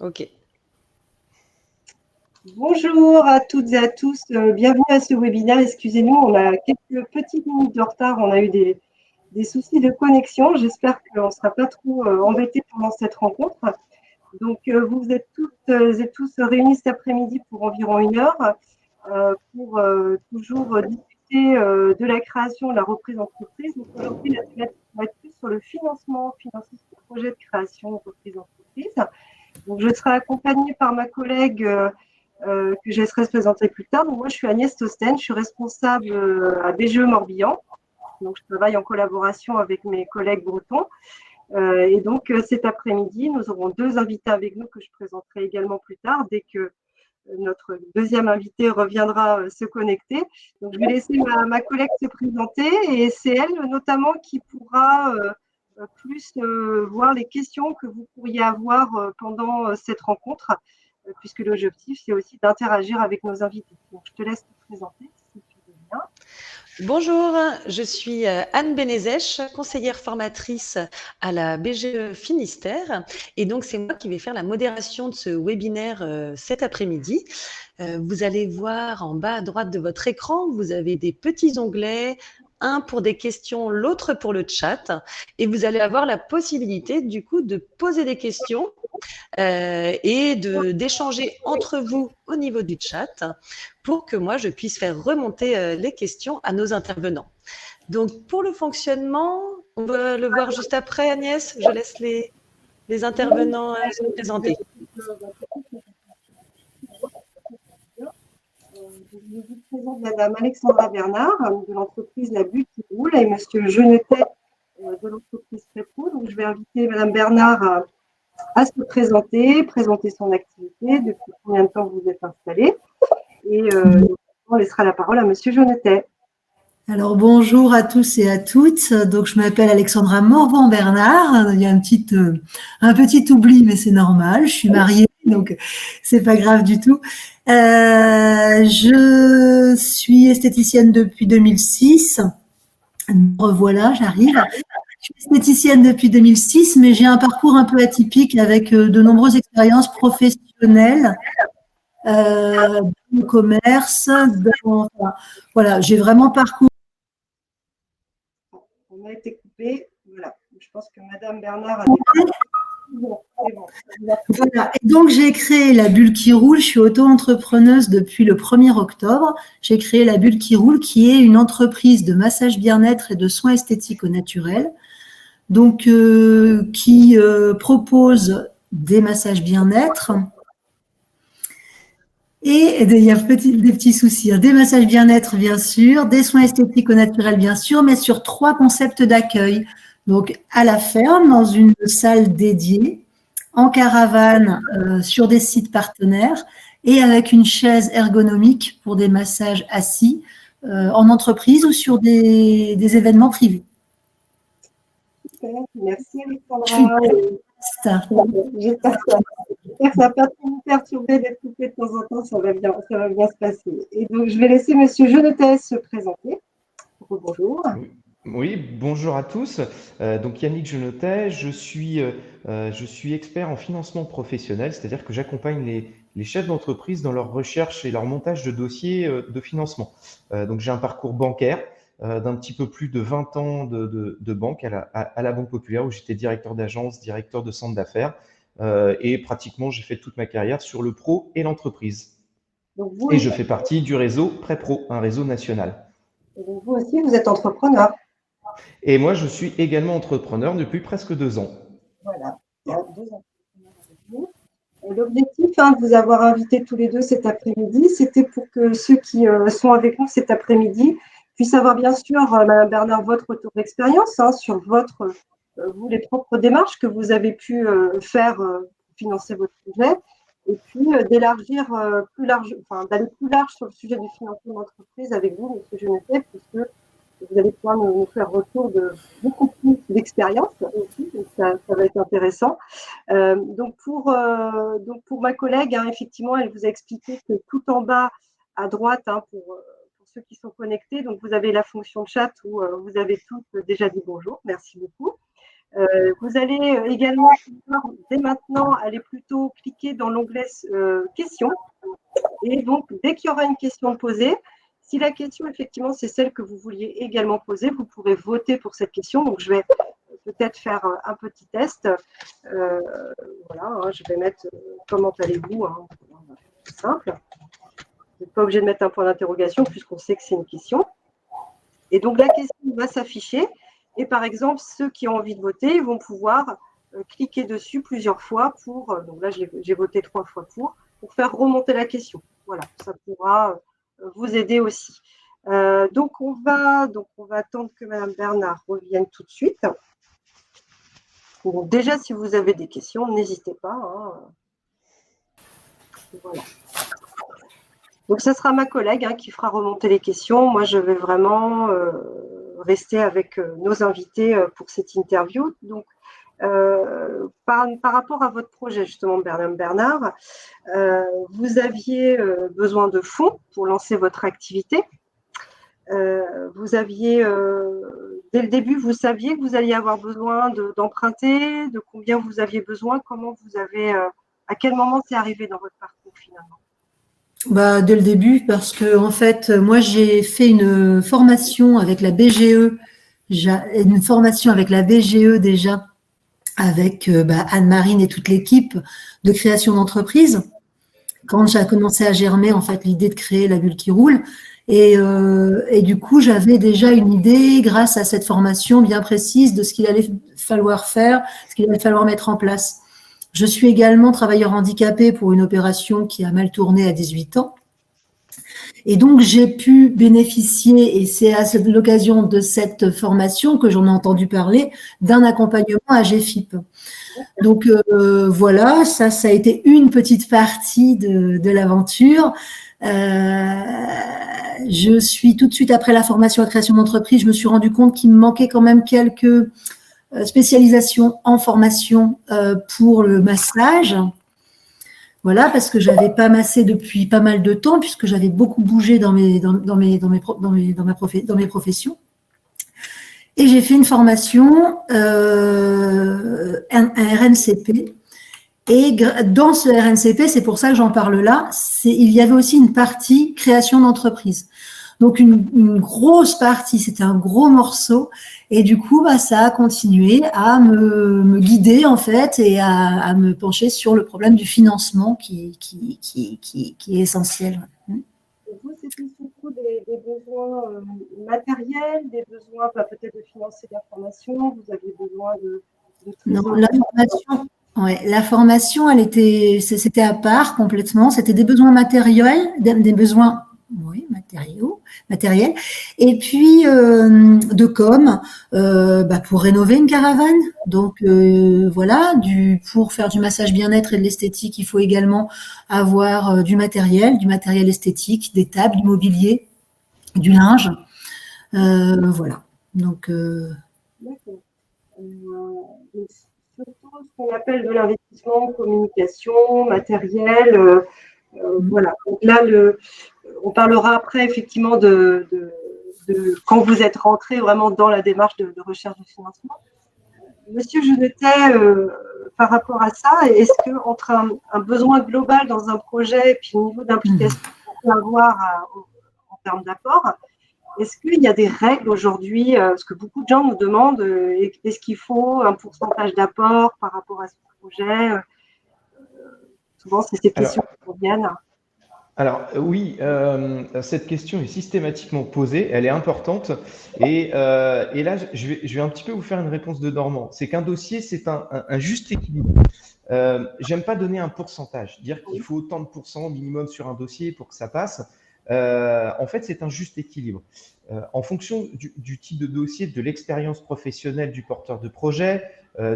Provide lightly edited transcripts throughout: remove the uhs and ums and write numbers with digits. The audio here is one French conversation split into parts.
Ok. Bonjour à toutes et à tous, bienvenue à ce webinaire. Excusez-nous, on a quelques petites minutes de retard, on a eu des soucis de connexion. J'espère qu'on ne sera pas trop embêtés pendant cette rencontre. Donc, vous êtes toutes et tous réunis cet après-midi pour environ 1 heure pour toujours discuter de la création, de la reprise d'entreprise. Donc, aujourd'hui, la thématique va être plus sur le financement, financer ce projet de création, reprise d'entreprise. Donc, je serai accompagnée par ma collègue que je laisserai se présenter plus tard. Donc, moi, je suis Agnès Tosten, je suis responsable à BGE Morbihan. Donc, je travaille en collaboration avec mes collègues bretons. Et donc, cet après-midi, nous aurons 2 invités avec nous que je présenterai également plus tard, dès que notre deuxième invité reviendra se connecter. Donc, je vais laisser ma collègue se présenter et c'est elle notamment qui pourra plus voir les questions que vous pourriez avoir pendant cette rencontre, puisque l'objectif, c'est aussi d'interagir avec nos invités. Donc, je te laisse te présenter, si tu veux bien. Bonjour, je suis Anne Benezech, conseillère formatrice à la BGE Finistère. Et donc, c'est moi qui vais faire la modération de ce webinaire cet après-midi. Vous allez voir en bas à droite de votre écran, vous avez des petits onglets, un pour des questions, l'autre pour le chat. Et vous allez avoir la possibilité, du coup, de poser des questions et d'échanger entre vous au niveau du chat pour que moi, je puisse faire remonter les questions à nos intervenants. Donc, pour le fonctionnement, on va le voir juste après, Agnès. Je laisse les intervenants se présenter. Je vous présente Madame Alexandra Bernard de l'entreprise La Bulle qui roule et Monsieur Genetet de l'entreprise Prépro. Donc, je vais inviter Madame Bernard à se présenter son activité, depuis combien de temps vous êtes installé. Et on laissera la parole à Monsieur Genetet. Alors bonjour à tous et à toutes. Donc je m'appelle Alexandra Morvan-Bernard. Il y a un petit oubli, mais c'est normal. Je suis mariée, donc c'est pas grave du tout. Je suis esthéticienne depuis 2006. Revoilà, j'arrive. Je suis esthéticienne depuis 2006, mais j'ai un parcours un peu atypique avec de nombreuses expériences professionnelles. Dans le commerce, voilà, j'ai vraiment parcouru. On a été coupé. Voilà. Je pense que Madame Bernard a des... Bon, c'est bon. Voilà. Et donc, j'ai créé la Bulle qui roule. Je suis auto-entrepreneuse depuis le 1er octobre. J'ai créé la Bulle qui roule, qui est une entreprise de massage bien-être et de soins esthétiques au naturel. Donc, qui propose des massages bien-être. Et il y a des petits soucis. Des massages bien-être, bien sûr, des soins esthétiques au naturel, bien sûr, mais sur 3 concepts d'accueil. Donc, à la ferme, dans une salle dédiée, en caravane, sur des sites partenaires, et avec une chaise ergonomique pour des massages assis, en entreprise ou sur des événements privés. Super, merci Alexandra. J'espère que ça n'a pas trop vous perturber d'être coupé de temps en temps, ça va bien se passer. Et donc, je vais laisser Monsieur Genetet se présenter. Bonjour. Oui, bonjour à tous. Donc Yannick Genetet, je suis expert en financement professionnel, c'est-à-dire que j'accompagne les chefs d'entreprise dans leur recherche et leur montage de dossiers de financement. Donc j'ai un parcours bancaire d'un petit peu plus de 20 ans de banque à la Banque Populaire où j'étais directeur d'agence, directeur de centre d'affaires et pratiquement j'ai fait toute ma carrière sur le pro et l'entreprise. Et je fais partie du réseau Prépro, un réseau national. Et donc vous aussi, vous êtes entrepreneur. Et moi, je suis également entrepreneur depuis presque 2 ans. Voilà, il y a 2 entrepreneurs avec vous. L'objectif de vous avoir invités tous les deux cet après-midi, c'était pour que ceux qui sont avec nous cet après-midi puissent avoir bien sûr, Madame Bernard, votre retour d'expérience sur vous, les propres démarches que vous avez pu faire pour financer votre projet, et puis d'élargir d'aller plus large sur le sujet du financement d'entreprise avec vous, Monsieur Genetet, puisque vous allez pouvoir nous faire retour de beaucoup plus d'expérience aussi, donc ça va être intéressant. Donc pour ma collègue, effectivement, elle vous a expliqué que tout en bas à droite, pour ceux qui sont connectés, donc vous avez la fonction chat où vous avez tous déjà dit bonjour, merci beaucoup. Vous allez également pouvoir, dès maintenant, aller plutôt cliquer dans l'onglet questions. Et donc, dès qu'il y aura une question posée, si la question, effectivement, c'est celle que vous vouliez également poser, vous pourrez voter pour cette question. Donc, je vais peut-être faire un petit test. Voilà, hein, je vais mettre comment allez-vous, hein, c'est simple. Vous n'êtes pas obligé de mettre un point d'interrogation puisqu'on sait que c'est une question. Et donc, la question va s'afficher. Et par exemple, ceux qui ont envie de voter vont pouvoir cliquer dessus plusieurs fois pour, donc là, j'ai voté 3 fois pour faire remonter la question. Voilà, ça pourra vous aider aussi. Donc, on va attendre que Madame Bernard revienne tout de suite. Donc, déjà, si vous avez des questions, n'hésitez pas. Hein. Voilà. Donc, ce sera ma collègue qui fera remonter les questions. Moi, je vais vraiment rester avec nos invités pour cette interview. Donc, par rapport à votre projet, justement, Bernard, vous aviez besoin de fonds pour lancer votre activité. Vous aviez, dès le début, vous saviez que vous alliez avoir besoin d'emprunter, de combien vous aviez besoin, comment vous avez, à quel moment c'est arrivé dans votre parcours finalement? Bah, dès le début, parce que en fait, moi, j'ai fait une formation avec la BGE, une formation avec la BGE déjà, avec Anne-Marine et toute l'équipe de création d'entreprise. Quand j'ai commencé à germer en fait l'idée de créer la bulle qui roule, et du coup, j'avais déjà une idée grâce à cette formation bien précise de ce qu'il allait falloir faire, ce qu'il allait falloir mettre en place. Je suis également travailleur handicapé pour une opération qui a mal tourné à 18 ans. Et donc, j'ai pu bénéficier, et c'est à l'occasion de cette formation que j'en ai entendu parler, d'un accompagnement à GFIP. Donc, voilà, ça a été une petite partie de l'aventure. Je suis tout de suite après la formation à création d'entreprise, je me suis rendu compte qu'il me manquait quand même quelques spécialisation en formation pour le massage. Voilà, parce que j'avais pas massé depuis pas mal de temps, puisque j'avais beaucoup bougé dans mes professions. Et j'ai fait une formation, un RNCP. Et dans ce RNCP, c'est pour ça que j'en parle là, il y avait aussi une partie création d'entreprise. Donc, une grosse partie, c'était un gros morceau. Et du coup, ça a continué à me guider, en fait, et à me pencher sur le problème du financement qui est essentiel. Vous, c'était surtout des besoins matériels, des besoins peut-être de financer la formation, vous aviez besoin de non, la formation, c'était à part complètement. C'était des besoins matériels, des besoins matériels, et puis de com pour rénover une caravane. Donc voilà, pour faire du massage bien-être et de l'esthétique, il faut également avoir du matériel esthétique, des tables, du mobilier, du linge. Voilà. Donc d'accord. Surtout ce qu'on appelle de l'investissement, communication, matériel. Voilà. Donc là, on parlera après effectivement de quand vous êtes rentré vraiment dans la démarche de recherche de financement. Monsieur Genetet, par rapport à ça, est-ce que entre un besoin global dans un projet et puis le niveau d'implication qu'on peut avoir en termes d'apport, est-ce qu'il y a des règles aujourd'hui, parce que beaucoup de gens nous demandent, est-ce qu'il faut un pourcentage d'apport par rapport à ce projet? Souvent, c'est ces questions qui reviennent. Alors oui, cette question est systématiquement posée, elle est importante, et là, je vais un petit peu vous faire une réponse de dormant. C'est qu'un dossier, c'est un juste équilibre. J'aime pas donner un pourcentage, dire qu'il faut autant de pourcents minimum sur un dossier pour que ça passe. En fait, c'est un juste équilibre. En fonction du type de dossier, de l'expérience professionnelle du porteur de projet,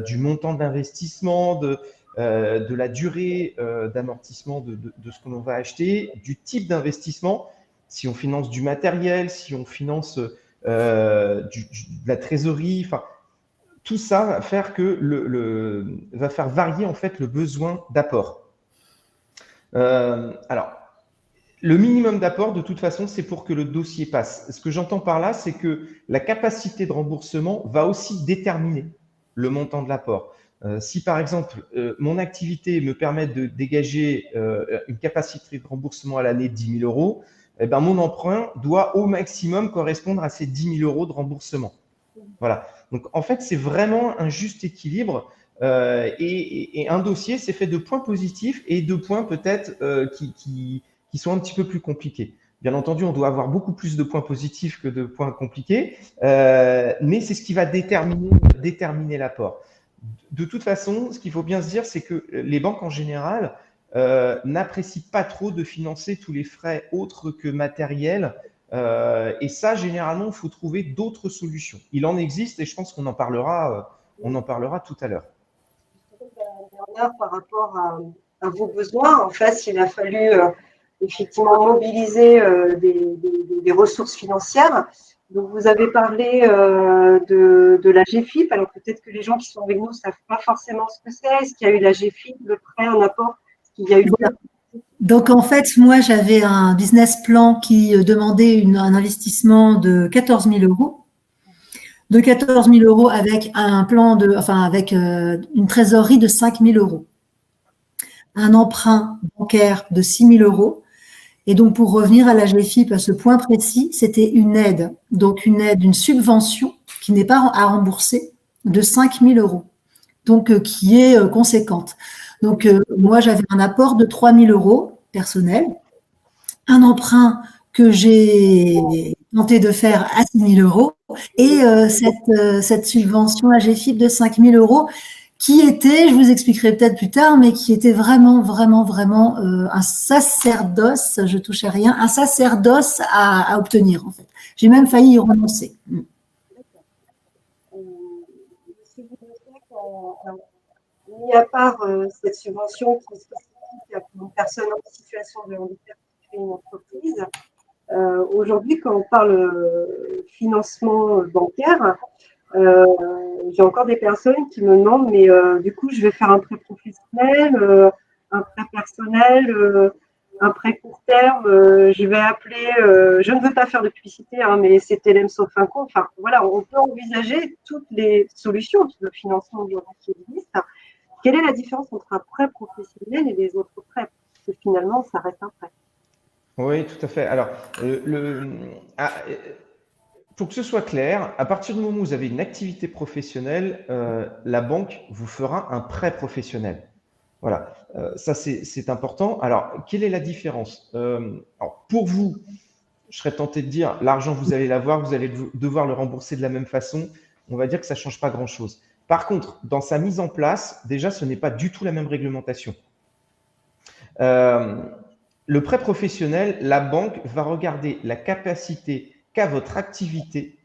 du montant d'investissement, de la durée d'amortissement de ce que l'on va acheter, du type d'investissement, si on finance du matériel, si on finance de la trésorerie, enfin, tout ça va faire va faire varier en fait le besoin d'apport. Alors, le minimum d'apport, de toute façon, c'est pour que le dossier passe. Ce que j'entends par là, c'est que la capacité de remboursement va aussi déterminer le montant de l'apport. Si par exemple, mon activité me permet de dégager une capacité de remboursement à l'année de 10 000 euros, eh ben, mon emprunt doit au maximum correspondre à ces 10 000 euros de remboursement. Voilà. Donc, en fait, c'est vraiment un juste équilibre. Et un dossier, c'est fait de points positifs et de points peut-être qui sont un petit peu plus compliqués. Bien entendu, on doit avoir beaucoup plus de points positifs que de points compliqués, mais c'est ce qui va déterminer l'apport. De toute façon, ce qu'il faut bien se dire, c'est que les banques en général n'apprécient pas trop de financer tous les frais autres que matériels. Et ça, généralement, il faut trouver d'autres solutions. Il en existe et je pense qu'on en parlera tout à l'heure. Bernard, par rapport à vos besoins, en fait, il a fallu effectivement mobiliser des ressources financières. Donc, vous avez parlé de la GFIP. Alors, peut-être que les gens qui sont avec nous ne savent pas forcément ce que c'est. Est-ce qu'il y a eu la GFIP, le prêt, un apport? Est-ce qu'il y a eu... Donc, en fait, moi, j'avais un business plan qui demandait un investissement de 14 000 euros. De 14 000 euros avec avec une trésorerie de 5 000 euros. Un emprunt bancaire de 6 000 euros. Et donc, pour revenir à la GFIP, à ce point précis, c'était une aide. Donc, une subvention qui n'est pas à rembourser de 5 000 euros. Donc, qui est conséquente. Donc, moi, j'avais un apport de 3 000 euros personnel. Un emprunt que j'ai tenté de faire à 6 000 euros et cette subvention à GFIP de 5 000 euros qui était, je vous expliquerai peut-être plus tard, mais qui était vraiment un sacerdoce, je touchais rien, un sacerdoce à obtenir en fait. J'ai même failli y renoncer. Mis à part cette subvention qui est spécifique pour une personne en situation de handicap qui fait une entreprise, aujourd'hui, quand on parle financement bancaire, j'ai encore des personnes qui me demandent, mais du coup, je vais faire un prêt professionnel, un prêt personnel, un prêt court terme, je vais appeler, je ne veux pas faire de publicité, hein, mais c'est TLM Sofinco. Enfin, voilà, on peut envisager toutes les solutions de financement qui existent. Quelle est la différence entre un prêt professionnel et les autres prêts? Parce que finalement, ça reste un prêt. Oui, tout à fait. Alors, pour que ce soit clair, à partir du moment où vous avez une activité professionnelle, la banque vous fera un prêt professionnel. Voilà, ça c'est important. Alors, quelle est la différence? Alors, pour vous, je serais tenté de dire, l'argent, vous allez l'avoir, vous allez devoir le rembourser de la même façon. On va dire que ça ne change pas grand-chose. Par contre, dans sa mise en place, déjà, ce n'est pas du tout la même réglementation. Le prêt professionnel, la banque va regarder la capacité qu'a votre activité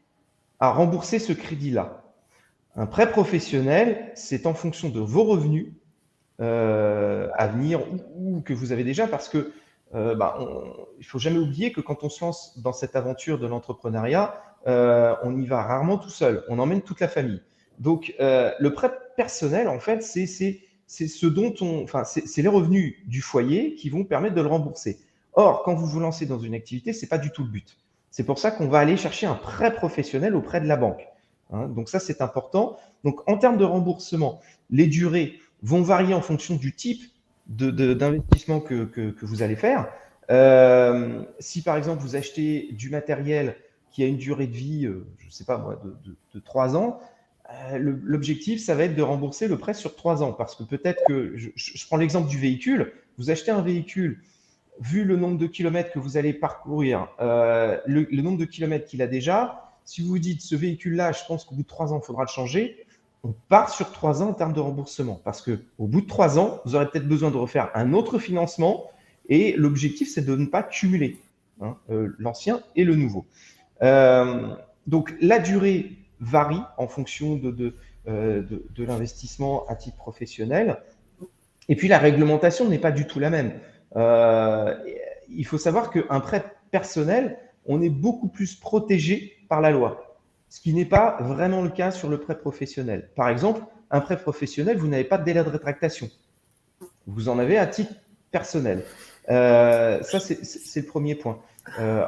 à rembourser ce crédit-là. Un prêt professionnel, c'est en fonction de vos revenus à venir ou que vous avez déjà, parce que il ne faut jamais oublier que quand on se lance dans cette aventure de l'entrepreneuriat, on y va rarement tout seul, on emmène toute la famille. Donc, le prêt personnel, en fait, c'est les revenus du foyer qui vont permettre de le rembourser. Or, quand vous vous lancez dans une activité, ce n'est pas du tout le but. C'est pour ça qu'on va aller chercher un prêt professionnel auprès de la banque. Hein, donc ça, c'est important. Donc, en termes de remboursement, les durées vont varier en fonction du type d'investissement que vous allez faire. Si, par exemple, vous achetez du matériel qui a une durée de vie, je ne sais pas moi, de 3 ans, l'objectif, ça va être de rembourser le prêt sur 3 ans. Parce que peut-être que, je prends l'exemple du véhicule, vous achetez un véhicule, vu le nombre de kilomètres que vous allez parcourir, le nombre de kilomètres qu'il a déjà, si vous vous dites ce véhicule-là, je pense qu'au bout de 3 ans, il faudra le changer, on part sur 3 ans en termes de remboursement. Parce qu'au bout de 3 ans, vous aurez peut-être besoin de refaire un autre financement et l'objectif, c'est de ne pas cumuler l'ancien et le nouveau. Donc, la durée varie en fonction de l'investissement à titre professionnel. Et puis, la réglementation n'est pas du tout la même. Il faut savoir qu'un prêt personnel, on est beaucoup plus protégé par la loi, ce qui n'est pas vraiment le cas sur le prêt professionnel. Par exemple, un prêt professionnel, vous n'avez pas de délai de rétractation. Vous en avez à titre personnel. Ça, c'est le premier point.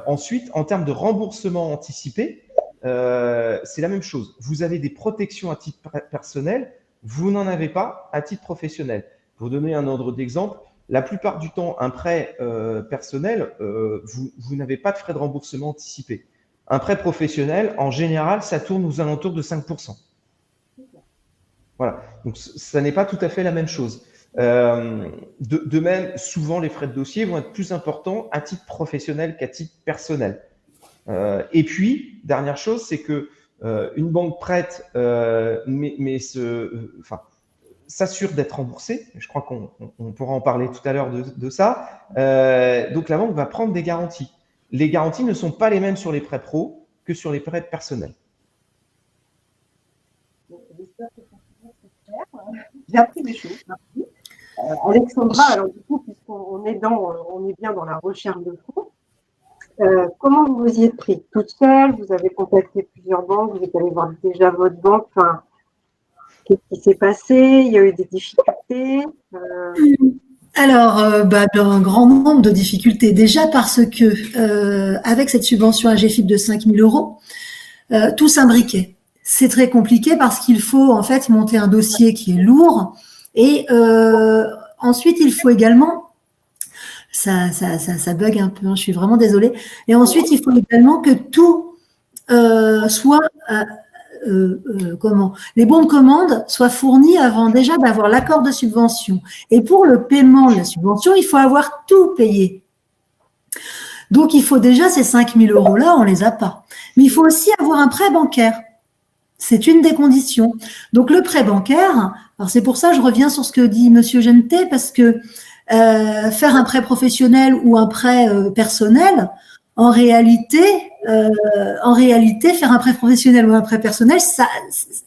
Ensuite, en termes de remboursement anticipé, c'est la même chose. Vous avez des protections à titre personnel, vous n'en avez pas à titre professionnel. Pour donner un ordre d'exemple, la plupart du temps, un prêt personnel, vous n'avez pas de frais de remboursement anticipé. Un prêt professionnel, en général, ça tourne aux alentours de 5%. Voilà, donc ça n'est pas tout à fait la même chose. De même, souvent, les frais de dossier vont être plus importants à titre professionnel qu'à titre personnel. Et puis, dernière chose, c'est que une banque prête, s'assure d'être remboursée. Je crois qu'on pourra en parler tout à l'heure de ça. Donc, la banque va prendre des garanties. Les garanties ne sont pas les mêmes sur les prêts pro que sur les prêts personnels. J'ai appris des choses. Merci. Alexandra, alors du coup, puisqu'on est bien dans la recherche de fonds, comment vous vous y êtes pris? Toute seule? Vous avez contacté plusieurs banques? Vous êtes allé voir déjà votre banque? Enfin, qu'est-ce qui s'est passé? Il y a eu des difficultés? Alors, un grand nombre de difficultés. Déjà parce que avec cette subvention AGFIP de 5 000 euros, tout s'imbriquait. C'est très compliqué parce qu'il faut en fait monter un dossier qui est lourd et ensuite il faut également, ça bug un peu, hein, je suis vraiment désolée, et ensuite il faut également que tout soit les bons de commande soient fournis avant déjà d'avoir l'accord de subvention. Et pour le paiement de la subvention, il faut avoir tout payé. Donc, il faut déjà ces 5 000 euros-là, on les a pas. Mais il faut aussi avoir un prêt bancaire. C'est une des conditions. Donc, le prêt bancaire, alors c'est pour ça que je reviens sur ce que dit Monsieur Genetet, parce que faire un prêt professionnel ou un prêt personnel, en réalité, faire un prêt professionnel ou un prêt personnel,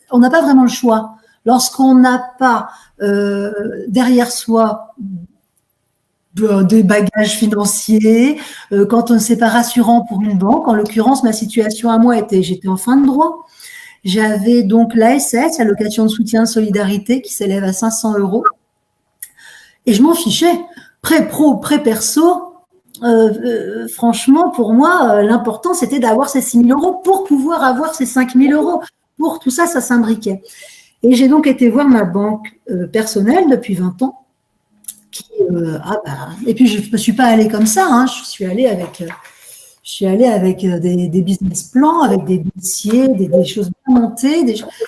on n'a pas vraiment le choix. Lorsqu'on n'a pas derrière soi des bagages financiers, quand c'est pas rassurant pour une banque. En l'occurrence, ma situation à moi j'étais en fin de droit. J'avais donc l'ASS, allocation de soutien de solidarité, qui s'élève à 500 euros. Et je m'en fichais. Prêt pro, prêt perso, franchement, pour moi, l'important, c'était d'avoir ces 6 000 euros pour pouvoir avoir ces 5 000 euros. Pour tout ça, ça s'imbriquait. Et j'ai donc été voir ma banque personnelle depuis 20 ans. Et puis, je ne me suis pas allée comme ça. Hein. Je suis allée avec des business plans, avec des dossiers, des choses bien montées.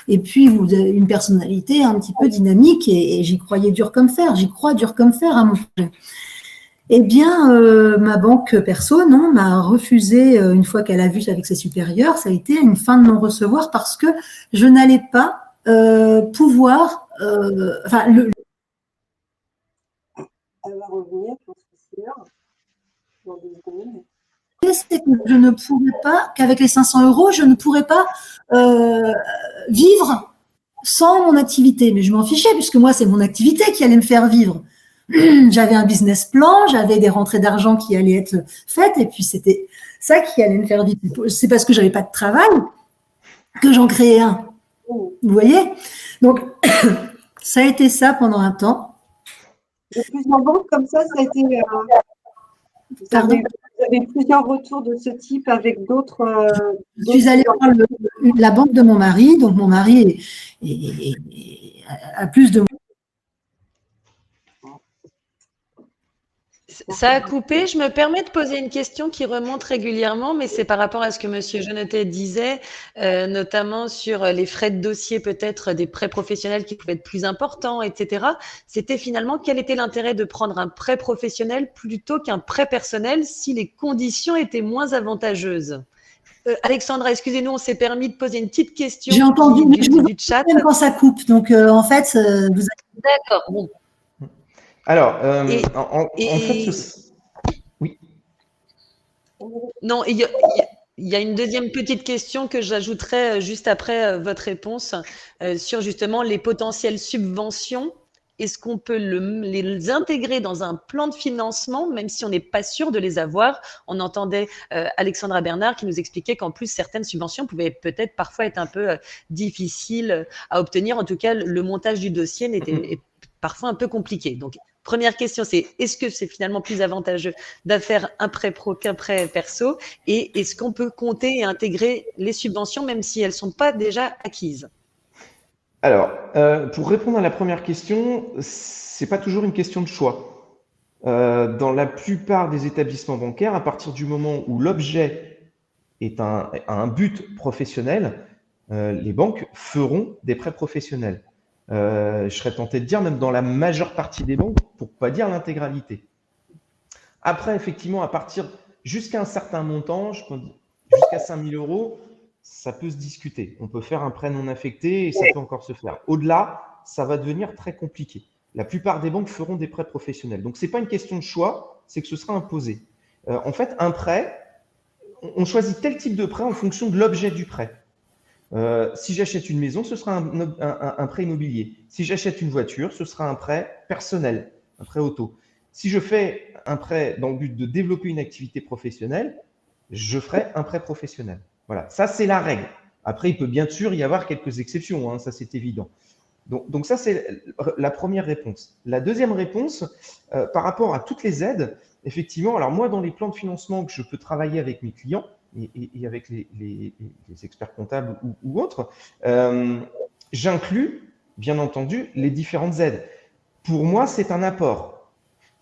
Et puis, vous avez une personnalité un petit peu dynamique et j'y croyais dur comme fer. J'y crois dur comme fer à mon projet. Eh bien, ma banque perso, non, m'a refusé une fois qu'elle a vu avec ses supérieurs. Ça a été une fin de non-recevoir parce que je n'allais pas pouvoir. Elle va revenir, je pense que c'est l'heure. Dans 2 secondes. C'est que je ne pourrais pas, qu'avec les 500 euros, je ne pourrais pas vivre sans mon activité. Mais je m'en fichais puisque moi, c'est mon activité qui allait me faire vivre. J'avais un business plan, j'avais des rentrées d'argent qui allaient être faites et puis c'était ça qui allait me faire vivre. C'est parce que j'avais pas de travail que j'en créais un. Vous voyez? Donc, ça a été ça pendant un temps. Et plusieurs banques comme ça a été… Vous avez plusieurs retours de ce type avec d'autres… Je suis allée voir la banque de mon mari. Donc, mon mari a plus de… Ça a coupé. Je me permets de poser une question qui remonte régulièrement, mais c'est par rapport à ce que Monsieur Genetet disait, notamment sur les frais de dossier peut-être des prêts professionnels qui pouvaient être plus importants, etc. C'était finalement quel était l'intérêt de prendre un prêt professionnel plutôt qu'un prêt personnel si les conditions étaient moins avantageuses? Alexandra, excusez-nous, on s'est permis de poser une petite question. J'ai entendu du chat. Même quand ça coupe. Donc, en fait, vous avez… D'accord. Bon. Alors, en fait, oui. Non, il y a une deuxième petite question que j'ajouterai juste après votre réponse sur justement les potentielles subventions. Est-ce qu'on peut les intégrer dans un plan de financement, même si on n'est pas sûr de les avoir? On entendait Alexandra Bernard qui nous expliquait qu'en plus, certaines subventions pouvaient peut-être parfois être un peu difficiles à obtenir. En tout cas, le montage du dossier était parfois un peu compliqué. Donc, première question, c'est est-ce que c'est finalement plus avantageux de faire un prêt pro qu'un prêt perso? Et est-ce qu'on peut compter et intégrer les subventions même si elles ne sont pas déjà acquises? Alors, pour répondre à la première question, c'est pas toujours une question de choix. Dans la plupart des établissements bancaires, à partir du moment où l'objet a un but professionnel, les banques feront des prêts professionnels. Je serais tenté de dire même dans la majeure partie des banques, pour pas dire l'intégralité. Après, effectivement, à partir jusqu'à un certain montant, jusqu'à 5 000 euros, ça peut se discuter. On peut faire un prêt non affecté et ça peut encore se faire. Au-delà, ça va devenir très compliqué. La plupart des banques feront des prêts professionnels. Donc, ce n'est pas une question de choix, c'est que ce sera imposé. En fait, un prêt, on choisit tel type de prêt en fonction de l'objet du prêt. Si j'achète une maison, ce sera un prêt immobilier. Si j'achète une voiture, ce sera un prêt personnel, un prêt auto. Si je fais un prêt dans le but de développer une activité professionnelle, je ferai un prêt professionnel. Voilà, ça c'est la règle. Après, il peut bien sûr y avoir quelques exceptions, hein, ça c'est évident. Donc ça c'est la première réponse. La deuxième réponse, par rapport à toutes les aides, effectivement, alors moi dans les plans de financement que je peux travailler avec mes clients et avec les experts comptables ou autres, j'inclus bien entendu les différentes aides. Pour moi, c'est un apport,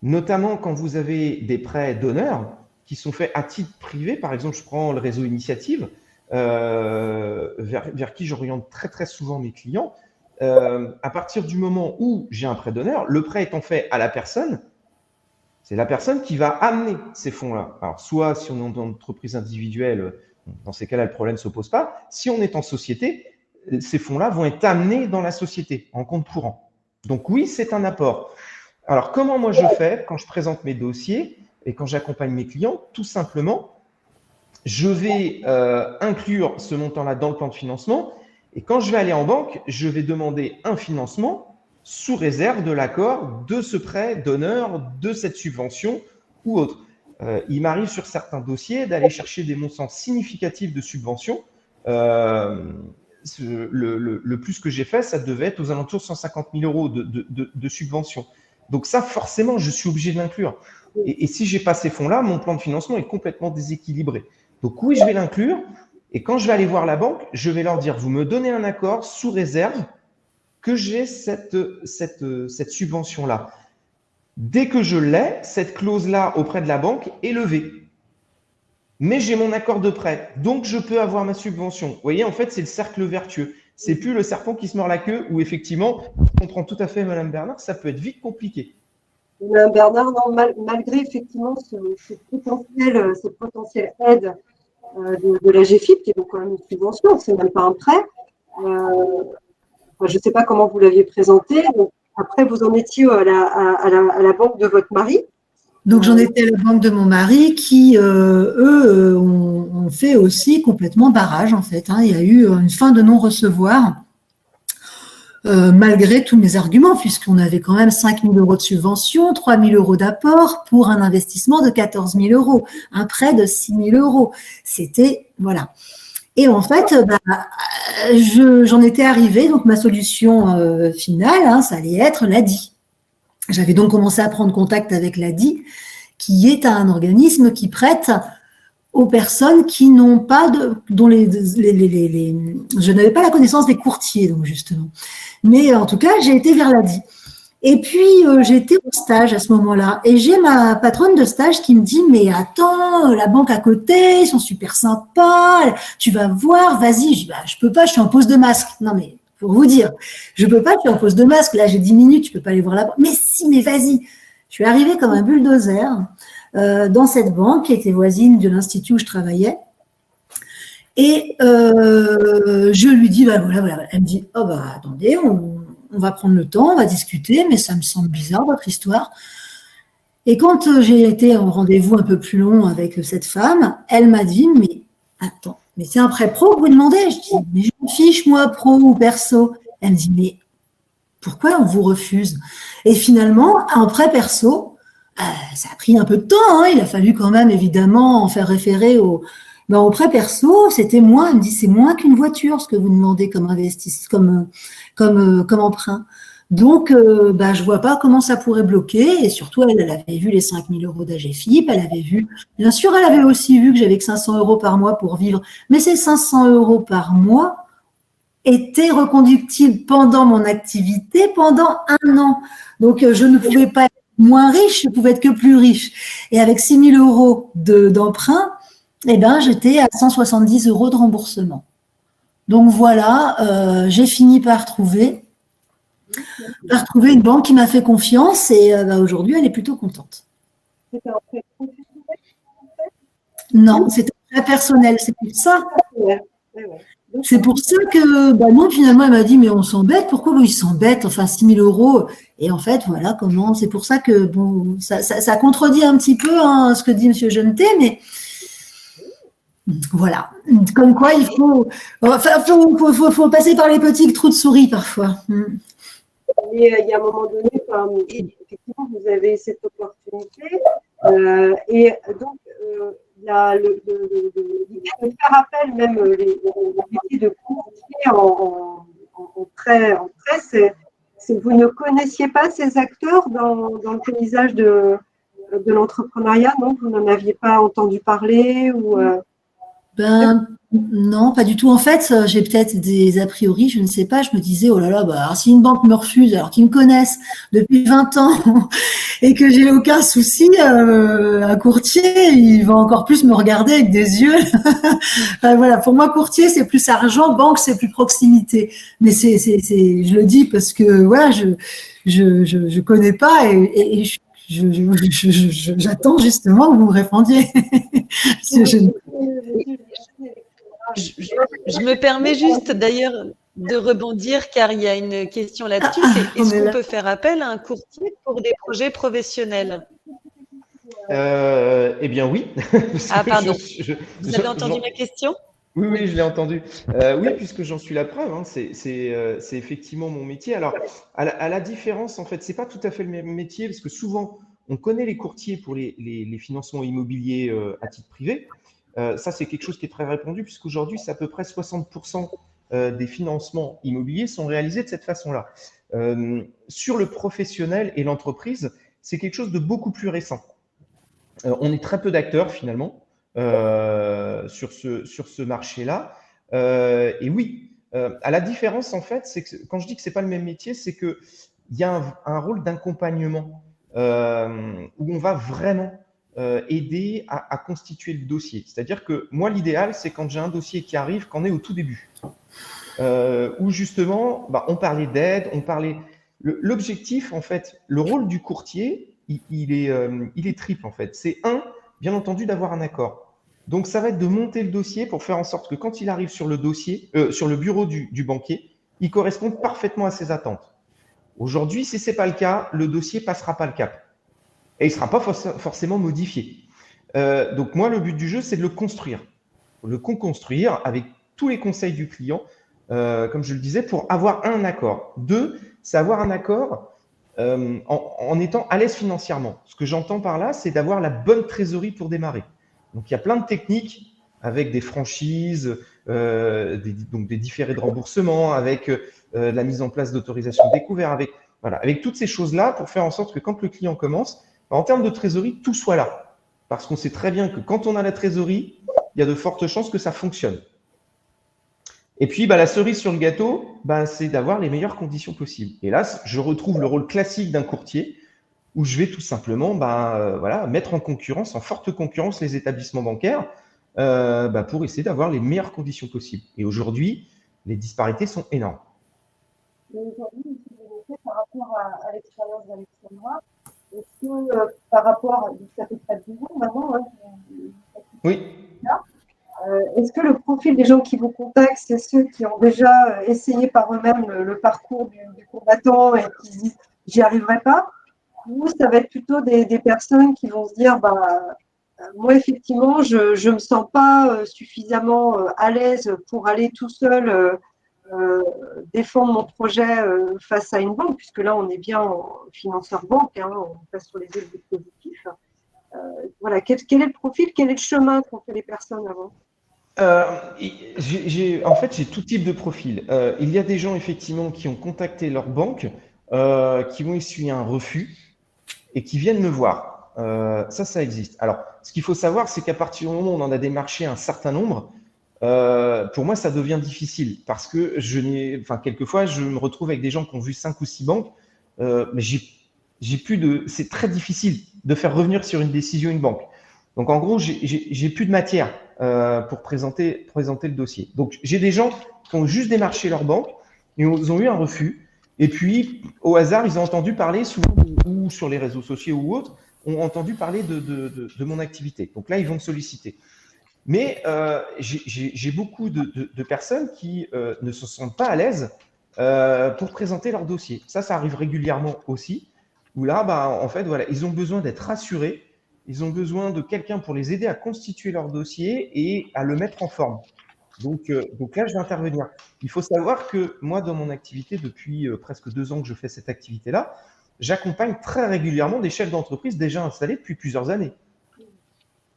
notamment quand vous avez des prêts d'honneur qui sont faits à titre privé. Par exemple, je prends le réseau Initiative, vers qui j'oriente très très souvent mes clients. À partir du moment où j'ai un prêt d'honneur, le prêt étant fait à la personne, c'est la personne qui va amener ces fonds-là. Alors, soit si on est en entreprise individuelle, dans ces cas-là, le problème ne se pose pas. Si on est en société, ces fonds-là vont être amenés dans la société, en compte courant. Donc oui, c'est un apport. Alors, comment moi je fais quand je présente mes dossiers et quand j'accompagne mes clients? Tout simplement, je vais inclure ce montant-là dans le plan de financement. Et quand je vais aller en banque, je vais demander un financement sous réserve de l'accord de ce prêt d'honneur, de cette subvention ou autre. Il m'arrive sur certains dossiers d'aller chercher des montants significatifs de subventions. Le plus que j'ai fait, ça devait être aux alentours de 150 000 euros de subventions. Donc ça, forcément, je suis obligé de l'inclure. Et si je n'ai pas ces fonds-là, mon plan de financement est complètement déséquilibré. Donc oui, je vais l'inclure. Et quand je vais aller voir la banque, je vais leur dire, vous me donnez un accord sous réserve que j'ai cette subvention-là. Dès que je l'ai, cette clause-là auprès de la banque est levée. Mais j'ai mon accord de prêt, donc je peux avoir ma subvention. Vous voyez, en fait, c'est le cercle vertueux. C'est plus le serpent qui se mord la queue où effectivement, je comprends tout à fait Madame Bernard, ça peut être vite compliqué. Madame Bernard, non, malgré effectivement cette potentielle aide de la GFIP, qui est donc quand même une subvention, c'est même pas un prêt. Je ne sais pas comment vous l'aviez présenté. Donc, après, vous en étiez à la banque de votre mari. Donc, j'en étais à la banque de mon mari qui, eux, ont fait aussi complètement barrage, en fait. Il y a eu une fin de non-recevoir, malgré tous mes arguments, puisqu'on avait quand même 5 000 euros de subvention, 3 000 euros d'apport pour un investissement de 14 000 euros, un prêt de 6 000 euros. C'était, voilà. Et en fait, j'en étais arrivée, donc ma solution finale, ça allait être l'ADI. J'avais donc commencé à prendre contact avec l'ADI, qui est un organisme qui prête aux personnes qui n'ont pas je n'avais pas la connaissance des courtiers, donc justement. Mais en tout cas, j'ai été vers l'ADI. Et puis, j'ai été au stage à ce moment-là. Et j'ai ma patronne de stage qui me dit « Mais attends, la banque à côté, ils sont super sympas, tu vas voir, vas-y. » Je dis « Je peux pas, je suis en pause de masque. » Non, mais pour vous dire, je peux pas, je suis en pause de masque. Là, j'ai 10 minutes, je peux pas aller voir la banque. Mais si, mais vas-y. Je suis arrivée comme un bulldozer dans cette banque qui était voisine de l'institut où je travaillais. Et je lui dis « Voilà. » Elle me dit « Oh, attendez, on va prendre le temps, on va discuter, mais ça me semble bizarre, votre histoire. » Et quand j'ai été en rendez-vous un peu plus long avec cette femme, elle m'a dit « Mais attends, mais c'est un prêt pro que vous demandez ?» Je dis « Mais je me fiche, moi, pro ou perso. » Elle me dit « Mais pourquoi on vous refuse ?» Et finalement, un prêt perso, ça a pris un peu de temps. Il a fallu quand même, évidemment, en faire référer au prêt perso, c'était moins. Elle me dit, c'est moins qu'une voiture ce que vous demandez comme investissement, comme emprunt. Donc, je vois pas comment ça pourrait bloquer. Et surtout, elle avait vu les 5 000 euros d'AGFIP. Elle avait vu, bien sûr, elle avait aussi vu que j'avais que 500 euros par mois pour vivre. Mais ces 500 euros par mois étaient reconductibles pendant mon activité pendant 1 an. Donc, je ne pouvais pas être moins riche, je pouvais être que plus riche. Et avec 6 000 euros d'emprunt, j'étais à 170 euros de remboursement. Donc voilà, j'ai fini par trouver une banque qui m'a fait confiance et aujourd'hui, elle est plutôt contente. C'était un prêt professionnel? Non, c'est très personnel, c'est pour ça. Ouais. C'est pour ça que, non, finalement, elle m'a dit, mais on s'embête. Pourquoi il s'embête? Enfin, 6 000 euros. Et en fait, voilà comment. C'est pour ça que, bon, ça contredit un petit peu ce que dit M. Jeuneté, mais voilà. Comme quoi, il faut passer par les petits trous de souris parfois. Et il y a un moment donné, effectivement, vous avez cette opportunité. Et donc, de faire appel, même les métiers de courtier en prêt, vous ne connaissiez pas ces acteurs dans le paysage de l'entrepreneuriat, non? Vous n'en aviez pas entendu parler ou Non, pas du tout. En fait, j'ai peut-être des a priori, je ne sais pas. Je me disais, oh là là, alors, si une banque me refuse, alors qu'ils me connaissent depuis 20 ans et que j'ai aucun souci, un courtier, il va encore plus me regarder avec des yeux. Voilà, pour moi, courtier, c'est plus argent, banque, c'est plus proximité. Mais je le dis parce que voilà, je connais pas et j'attends justement que vous me répondiez. Je me permets juste d'ailleurs de rebondir car il y a une question là-dessus, c'est est-ce qu'on peut faire appel à un courtier pour des projets professionnels? Eh bien oui. Ah pardon, vous avez entendu ma question? Oui, je l'ai entendu. Oui, puisque j'en suis la preuve, hein, c'est effectivement mon métier. Alors, à la différence, en fait, c'est pas tout à fait le même métier, parce que souvent, on connaît les courtiers pour les financements immobiliers à titre privé. Ça, c'est quelque chose qui est très répandu, puisqu'aujourd'hui, c'est à peu près 60% des financements immobiliers sont réalisés de cette façon-là. Sur le professionnel et l'entreprise, c'est quelque chose de beaucoup plus récent. On est très peu d'acteurs, finalement. Sur ce marché-là. Et oui, à la différence, en fait, c'est que quand je dis que ce n'est pas le même métier, c'est qu'il y a un rôle d'accompagnement où on va vraiment aider à constituer le dossier. C'est-à-dire que moi, l'idéal, c'est quand j'ai un dossier qui arrive, qu'on est au tout début. Où justement, on parlait d'aide, on parlait… L'objectif, en fait, le rôle du courtier, il est triple, en fait. C'est bien entendu, d'avoir un accord. Donc, ça va être de monter le dossier pour faire en sorte que quand il arrive sur le dossier, sur le bureau du banquier, il corresponde parfaitement à ses attentes. Aujourd'hui, si ce n'est pas le cas, le dossier ne passera pas le cap. Et il ne sera pas forcément modifié. Donc, moi, le but du jeu, c'est de le construire. Le co-construire avec tous les conseils du client, comme je le disais, pour avoir un accord. 2, c'est avoir un accord en étant à l'aise financièrement. Ce que j'entends par là, c'est d'avoir la bonne trésorerie pour démarrer. Donc, il y a plein de techniques avec des franchises, donc des différés de remboursement, avec la mise en place d'autorisation découvert, avec toutes ces choses-là pour faire en sorte que quand le client commence, en termes de trésorerie, tout soit là. Parce qu'on sait très bien que quand on a la trésorerie, il y a de fortes chances que ça fonctionne. Et puis, la cerise sur le gâteau, c'est d'avoir les meilleures conditions possibles. Et là, je retrouve le rôle classique d'un courtier où je vais tout simplement mettre en concurrence, en forte concurrence, les établissements bancaires pour essayer d'avoir les meilleures conditions possibles. Et aujourd'hui, les disparités sont énormes. Et aujourd'hui, par rapport à l'expérience d'Alexandra, est-ce que par rapport, ça fait près de 10 ans maintenant, oui. Est-ce que le profil des gens qui vous contactent, c'est ceux qui ont déjà essayé par eux-mêmes le parcours du combattant et qui se disent « j'y arriverai pas » ou ça va être plutôt des personnes qui vont se dire moi, effectivement, je ne me sens pas suffisamment à l'aise pour aller tout seul défendre mon projet face à une banque, puisque là, on est bien en financeur banque, on passe sur les autres dispositifs. Voilà, quel est le profil, quel est le chemin qu'ont fait les personnes avant? En fait, j'ai tout type de profil. Il y a des gens, effectivement, qui ont contacté leur banque qui vont essuyer un refus et qui viennent me voir. Ça existe. Alors, ce qu'il faut savoir, c'est qu'à partir du moment où on en a démarché un certain nombre, pour moi, ça devient difficile parce que quelquefois, je me retrouve avec des gens qui ont vu 5 ou 6 banques, mais c'est très difficile de faire revenir sur une décision une banque. Donc, en gros, j'ai plus de matière pour présenter le dossier. Donc, j'ai des gens qui ont juste démarché leur banque, ils ont eu un refus, et puis, au hasard, ils ont entendu parler, souvent, ou sur les réseaux sociaux ou autres, ont entendu parler de mon activité. Donc là, ils vont me solliciter. Mais j'ai beaucoup de personnes qui ne se sentent pas à l'aise pour présenter leur dossier. Ça arrive régulièrement aussi, où là, en fait, voilà, ils ont besoin d'être rassurés, ils ont besoin de quelqu'un pour les aider à constituer leur dossier et à le mettre en forme. Donc là, je vais intervenir. Il faut savoir que moi, dans mon activité, depuis presque 2 ans que je fais cette activité-là, j'accompagne très régulièrement des chefs d'entreprise déjà installés depuis plusieurs années.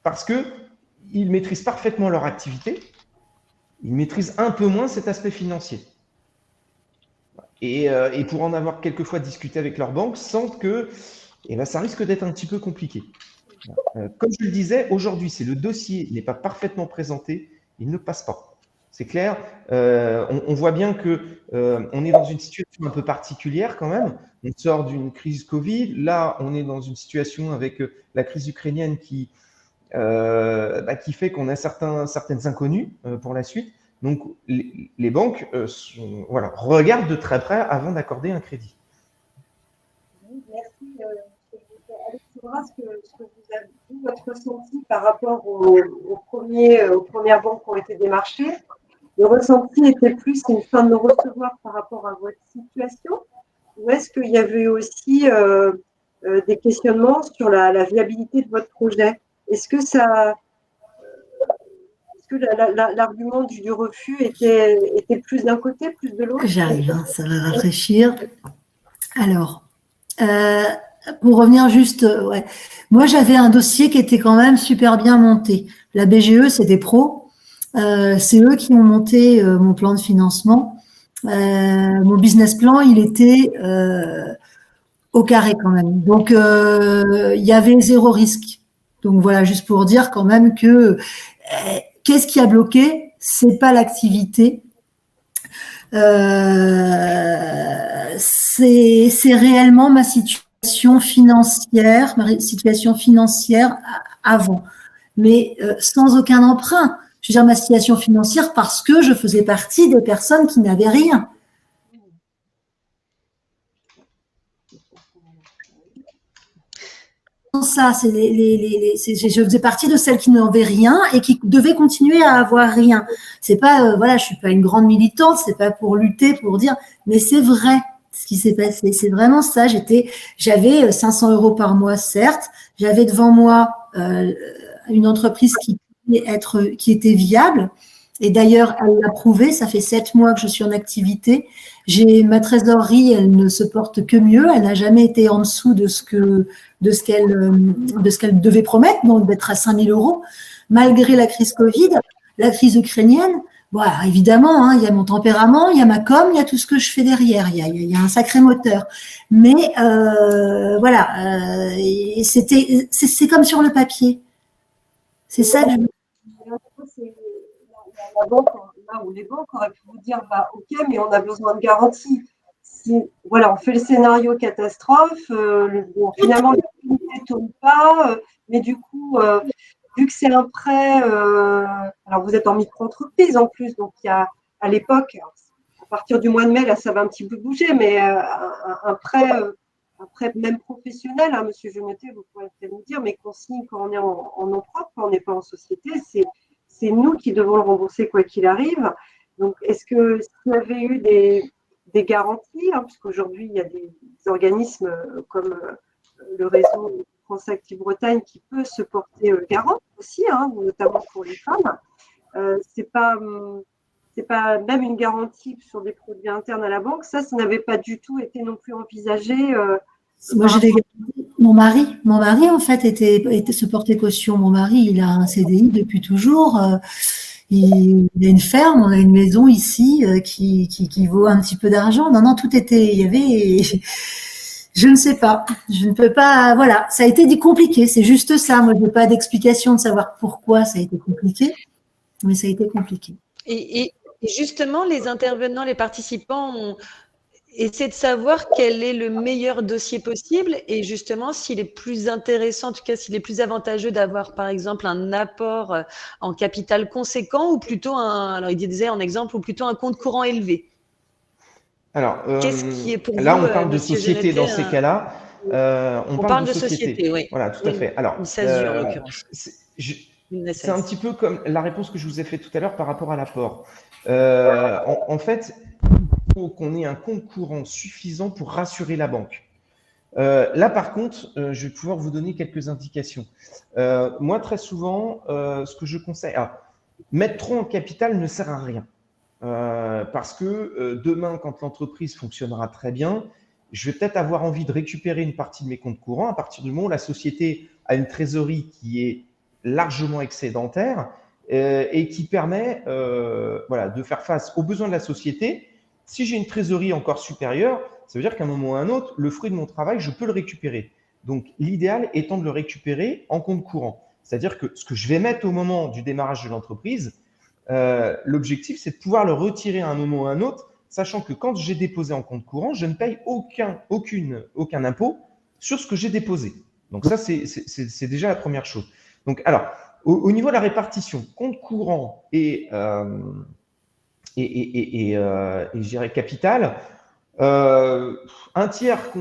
Parce qu'ils maîtrisent parfaitement leur activité, ils maîtrisent un peu moins cet aspect financier. Et pour en avoir quelquefois discuté avec leur banque, sentent que ça risque d'être un petit peu compliqué. Comme je le disais, aujourd'hui, si le dossier n'est pas parfaitement présenté, il ne passe pas. C'est clair. On voit bien qu'on est dans une situation un peu particulière quand même. On sort d'une crise Covid. Là, on est dans une situation avec la crise ukrainienne qui fait qu'on a certaines inconnues pour la suite. Donc, les banques regardent de très près avant d'accorder un crédit. Merci. Alexandra, ce que vous avez dit, votre ressenti par rapport aux premières banques qui ont été démarchées, le ressenti était plus une fin de non-recevoir par rapport à votre situation, ou est-ce qu'il y avait aussi des questionnements sur la viabilité de votre projet? Est-ce que l'argument du refus était plus d'un côté, plus de l'autre? J'arrive, ça va rafraîchir. Alors, pour revenir juste, moi j'avais un dossier qui était quand même super bien monté. La BGE, c'est des pros, c'est eux qui ont monté mon plan de financement. Mon business plan, il était au carré quand même. Donc, il y avait 0 risque. Donc voilà, juste pour dire quand même que qu'est-ce qui a bloqué? C'est pas l'activité. C'est réellement ma situation financière avant, mais sans aucun emprunt. Je veux dire ma situation financière parce que je faisais partie des personnes qui n'avaient rien. Ça, je faisais partie de celles qui n'avaient rien et qui devaient continuer à avoir rien. C'est pas, je suis pas une grande militante, c'est pas pour lutter, pour dire, mais c'est vrai ce qui s'est passé. C'est vraiment ça. J'avais 500 € par mois, certes. J'avais devant moi une entreprise qui était viable. Et d'ailleurs, elle l'a prouvé. Ça fait 7 mois que je suis en activité. Ma trésorerie, elle ne se porte que mieux. Elle n'a jamais été en dessous de ce qu'elle devait promettre, donc d'être à 5 000 €, malgré la crise Covid, la crise ukrainienne. Bon, alors, évidemment, il y a mon tempérament, il y a ma com, il y a tout ce que je fais derrière. Il y a un sacré moteur. Mais c'est comme sur le papier. C'est ça que la banque, là où les banques auraient pu vous dire, ok, mais on a besoin de garantie. On fait le scénario catastrophe, finalement, le prix ne tombe pas, mais du coup, vu que c'est un prêt, alors vous êtes en micro-entreprise en plus, donc il y a, à l'époque, à partir du mois de mai, là, ça va un petit peu bouger, mais un prêt même professionnel, monsieur Genetet, vous pourrez peut-être nous dire, mais qu'on signe quand on est en nom propre, quand on n'est pas en société, c'est nous qui devons le rembourser quoi qu'il arrive. Donc, est-ce qu'il y avait eu des garanties, puisqu'aujourd'hui, il y a des organismes comme le réseau Français Active Bretagne qui peut se porter garant aussi, notamment pour les femmes. C'est pas même une garantie sur des produits internes à la banque. Ça n'avait pas du tout été non plus envisagé. Moi, mon mari, en fait, se portait caution. Mon mari, il a un CDI depuis toujours. il a une ferme, on a une maison ici qui vaut un petit peu d'argent. Non, non, tout était, il y avait, je ne sais pas, je ne peux pas, voilà, ça a été dit compliqué, c'est juste ça. Moi, je n'ai pas d'explication de savoir pourquoi ça a été compliqué, mais ça a été compliqué. Et justement, les intervenants, les participants ont essayé de savoir quel est le meilleur dossier possible et justement s'il est plus intéressant, en tout cas s'il est plus avantageux d'avoir par exemple un apport en capital conséquent ou plutôt alors il disait en exemple, ou plutôt un compte courant élevé. Alors, Qu'est-ce qui est pour là, vous, on parle de Monsieur société Genetet, dans ces cas-là. On on parle parle de de société. société, oui. Voilà, tout à Oui, fait. Alors, une SASU en l'occurrence. Une c'est un SAS. petit peu comme la réponse que je vous ai faite tout à l'heure par rapport à l'apport. En fait, il faut qu'on ait un compte courant suffisant pour rassurer la banque. Là, par contre, je vais pouvoir vous donner quelques indications. Moi, très souvent, ce que je conseille, mettre trop en capital ne sert à rien. Parce que demain, quand l'entreprise fonctionnera très bien, je vais peut-être avoir envie de récupérer une partie de mes comptes courants à partir du moment où la société a une trésorerie qui est largement excédentaire et qui permet voilà, de faire face aux besoins de la société. Si j'ai une trésorerie encore supérieure, ça veut dire qu'à un moment ou à un autre, le fruit de mon travail, je peux le récupérer. Donc, l'idéal étant de le récupérer en compte courant. C'est-à-dire que ce que je vais mettre au moment du démarrage de l'entreprise, l'objectif, c'est de pouvoir le retirer à un moment ou à un autre, sachant que quand j'ai déposé en compte courant, je ne paye aucun impôt sur ce que j'ai déposé. Donc ça, c'est déjà la première chose. Donc, alors, au niveau de la répartition, compte courant et je dirais capital, un tiers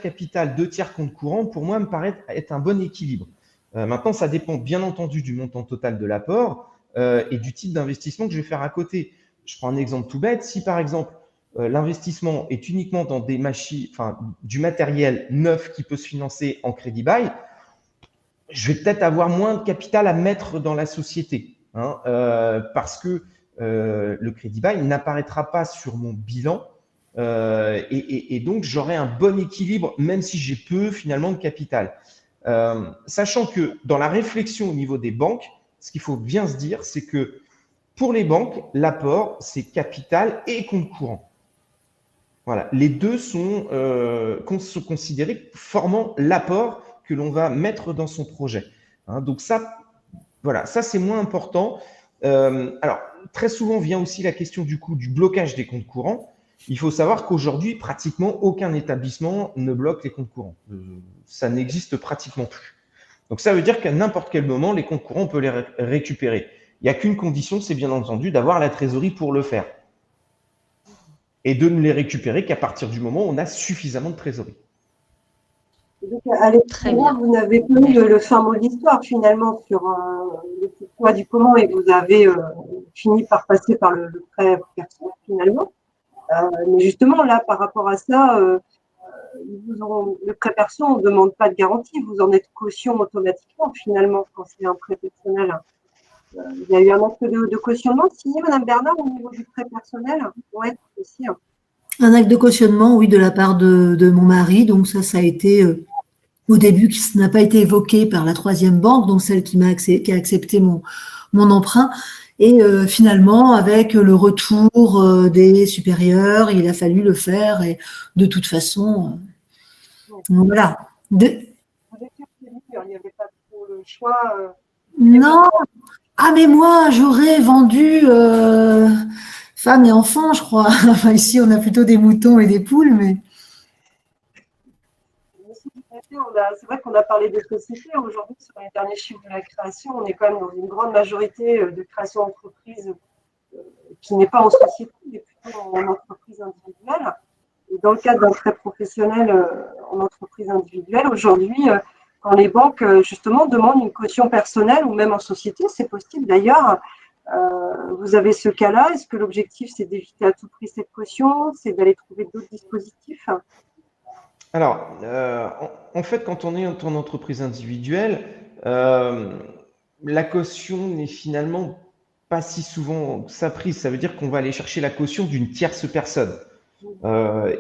capital, 2 tiers compte courant, pour moi, me paraît être un bon équilibre. Maintenant, ça dépend bien entendu du montant total de l'apport et du type d'investissement que je vais faire à côté. Je prends un exemple tout bête. Si par exemple, l'investissement est uniquement dans des machines, enfin, du matériel neuf qui peut se financer en crédit bail, je vais peut-être avoir moins de capital à mettre dans la société, hein, parce que le crédit bail n'apparaîtra pas sur mon bilan et donc j'aurai un bon équilibre, même si j'ai peu finalement de capital. Sachant que dans la réflexion au niveau des banques, ce qu'il faut bien se dire, c'est que pour les banques, l'apport, c'est capital et compte courant. Voilà, les deux sont considérés formant l'apport que l'on va mettre dans son projet. Hein, donc ça, voilà, ça c'est moins important. Alors, très souvent vient aussi la question du coup du blocage des comptes courants. Il faut savoir qu'aujourd'hui, pratiquement aucun établissement ne bloque les comptes courants. Ça n'existe pratiquement plus. Donc ça veut dire qu'à n'importe quel moment, les comptes courants, on peut les récupérer. Il n'y a qu'une condition, c'est bien entendu d'avoir la trésorerie pour le faire. Et de ne les récupérer qu'à partir du moment où on a suffisamment de trésorerie. Donc, à l'extérieur, vous n'avez pas eu le fin mot de l'histoire finalement sur le pourquoi du comment et vous avez fini par passer par le prêt personnel finalement. Mais justement, là, par rapport à ça, le prêt perso, on ne demande pas de garantie, vous en êtes caution automatiquement finalement quand c'est un prêt personnel. Il y a eu un acte de cautionnement signé, Madame Bernard, au niveau du prêt personnel? Oui, aussi. Un acte de cautionnement, oui, de la part de mon mari. Donc ça a été au début, qui n'a pas été évoqué par la troisième banque, donc celle qui a accepté mon emprunt. Et finalement, avec le retour des supérieurs, il a fallu le faire. Et de toute façon, voilà. Il n'y avait pas trop le choix. Non. Ah, mais moi, j'aurais vendu femme et enfants, je crois. Enfin, ici, on a plutôt des moutons et des poules, mais. C'est vrai qu'on a parlé de société. Aujourd'hui, sur les derniers chiffres de la création, on est quand même dans une grande majorité de création d'entreprise qui n'est pas en société, mais plutôt en entreprise individuelle. Et dans le cadre d'un prêt professionnel en entreprise individuelle, aujourd'hui, quand les banques, justement, demandent une caution personnelle ou même en société, c'est possible d'ailleurs. Vous avez ce cas-là. Est-ce que l'objectif, c'est d'éviter à tout prix cette caution? C'est d'aller trouver d'autres dispositifs? Alors, en fait, quand on est en entreprise individuelle, la caution n'est finalement pas si souvent ça prise. Ça veut dire qu'on va aller chercher la caution d'une tierce personne.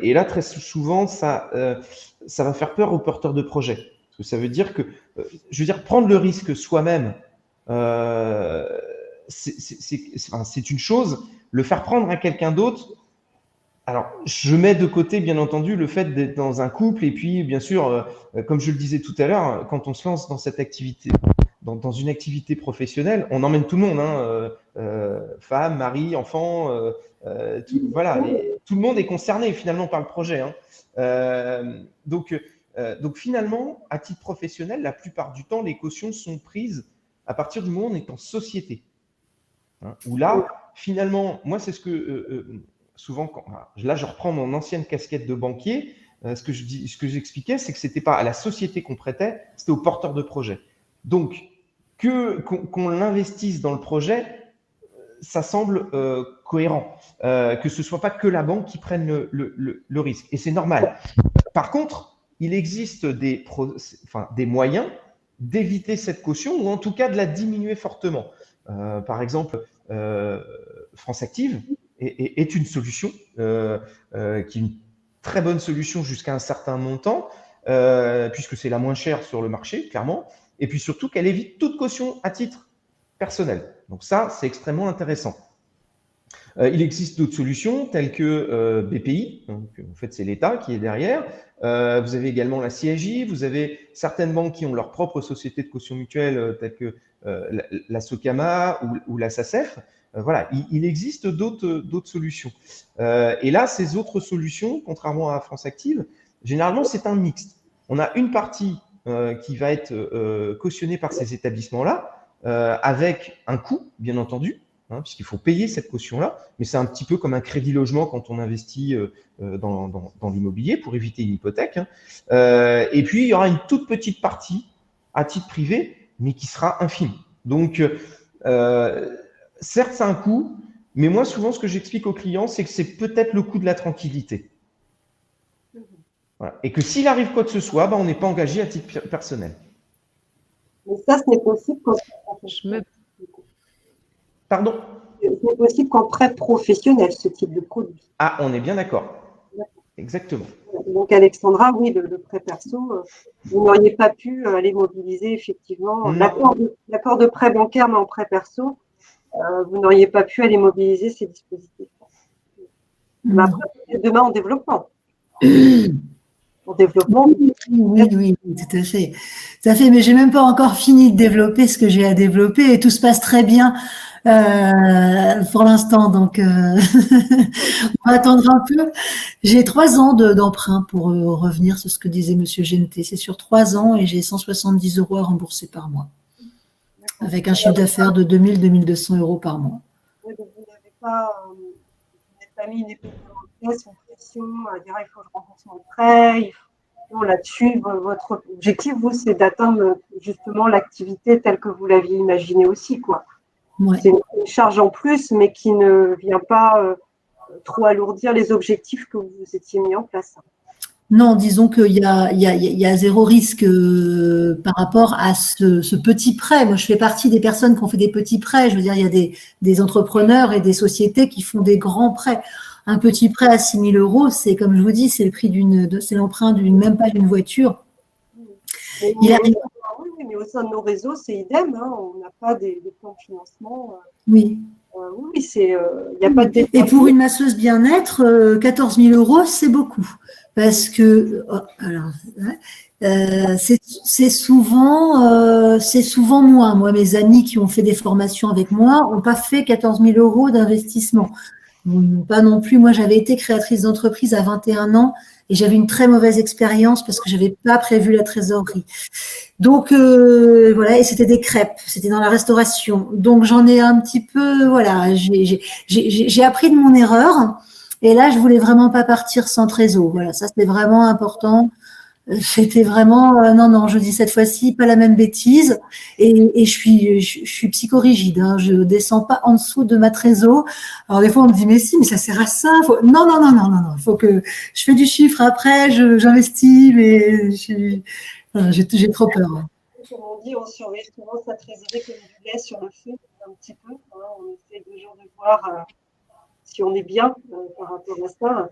Et là, très souvent, ça va faire peur aux porteurs de projet. Parce que ça veut dire que, je veux dire, prendre le risque soi-même c'est une chose. Le faire prendre à quelqu'un d'autre, alors je mets de côté, bien entendu, le fait d'être dans un couple et puis, bien sûr, comme je le disais tout à l'heure, quand on se lance dans cette activité, dans une activité professionnelle, on emmène tout le monde, hein, femme, mari, enfant, voilà, tout le monde est concerné finalement par le projet, hein. Donc finalement, à titre professionnel, la plupart du temps, les cautions sont prises à partir du moment où on est en société, hein, où là, finalement, moi, c'est ce que souvent, là, je reprends mon ancienne casquette de banquier. Ce que j'expliquais, c'est que c'était pas à la société qu'on prêtait, c'était aux porteurs de projet. Donc, qu'on l'investisse dans le projet, ça semble cohérent. Que ce soit pas que la banque qui prenne le risque. Et c'est normal. Par contre, il existe des moyens d'éviter cette caution ou en tout cas de la diminuer fortement. Par exemple, France Active est une solution qui est une très bonne solution jusqu'à un certain montant, puisque c'est la moins chère sur le marché, clairement, et puis surtout qu'elle évite toute caution à titre personnel. Donc ça, c'est extrêmement intéressant. Il existe d'autres solutions telles que BPI, donc en fait c'est l'État qui est derrière. Vous avez également la CIJ, vous avez certaines banques qui ont leur propre société de caution mutuelle telles que la Socama ou la SACEF. Voilà, il existe d'autres solutions. Et là, ces autres solutions, contrairement à France Active, généralement c'est un mixte. On a une partie qui va être cautionnée par ces établissements-là, avec un coût, bien entendu, hein, puisqu'il faut payer cette caution-là, mais c'est un petit peu comme un crédit logement quand on investit dans l'immobilier pour éviter l'hypothèque, hein. Et puis, il y aura une toute petite partie à titre privé, mais qui sera infime. Donc, certes, c'est un coût, mais moi, souvent, ce que j'explique aux clients, c'est que c'est peut-être le coût de la tranquillité. Voilà. Et que s'il arrive quoi que ce soit, on n'est pas engagé à titre personnel. Mais ça, ce n'est possible qu'en Pardon ? Ce n'est possible qu'en prêt professionnel, ce type de produit. Ah, on est bien d'accord. Exactement. Donc, Alexandra, oui, le prêt perso, vous n'auriez pas pu aller mobiliser effectivement l'accord de prêt bancaire, mais en prêt perso, vous n'auriez pas pu aller mobiliser ces dispositifs. Mais après, demain, en développement. Oui, tout à fait. Tout à fait, mais j'ai même pas encore fini de développer ce que j'ai à développer et tout se passe très bien pour l'instant. Donc, on va attendre un peu. J'ai 3 ans d'emprunt pour revenir sur ce que disait Monsieur Genté. C'est sur 3 ans et j'ai 170 € à rembourser par mois, avec un chiffre d'affaires de 2000, 2200 € par mois. Oui, donc vous n'avez pas mis une épée dans la pièce, une pression à dire il faut que je rembourse mon prêt. Là-dessus, votre objectif, vous, c'est d'atteindre justement l'activité telle que vous l'aviez imaginée aussi, quoi. Ouais. C'est une charge en plus, mais qui ne vient pas trop alourdir les objectifs que vous étiez mis en place. Non, disons qu'il y a zéro risque par rapport à ce petit prêt. Moi, je fais partie des personnes qui ont fait des petits prêts. Je veux dire, il y a des entrepreneurs et des sociétés qui font des grands prêts. Un petit prêt à 6 000 €, c'est comme je vous dis, c'est le prix c'est l'emprunt même pas d'une voiture. Il arrive. Oui, mais au sein de nos réseaux, c'est idem. Hein, on n'a pas des plans de financement. Oui. Oui, il n'y a pas de. Et pour une masseuse bien-être, 14 000 €, c'est beaucoup. Parce que c'est souvent moins. Moi, mes amis qui ont fait des formations avec moi n'ont pas fait 14 000 € d'investissement. Pas non plus. Moi, j'avais été créatrice d'entreprise à 21 ans et j'avais une très mauvaise expérience parce que j'avais pas prévu la trésorerie. Donc voilà, et c'était des crêpes, c'était dans la restauration. Donc j'en ai un petit peu, voilà, j'ai appris de mon erreur. Et là, je voulais vraiment pas partir sans trésor. Voilà, ça c'était vraiment important. C'était vraiment non, je dis cette fois-ci pas la même bêtise et je suis psychorigide, hein, je descends pas en dessous de ma trésor. Alors des fois on me dit mais ça sert à ça. Non, il faut que je fais du chiffre après, j'investis, mais j'ai trop peur. Comme on dit, on surveille souvent sa trésorerie comme du lait sur le feu un petit peu. Hein, on essaie toujours de voir si on est bien par rapport à ça.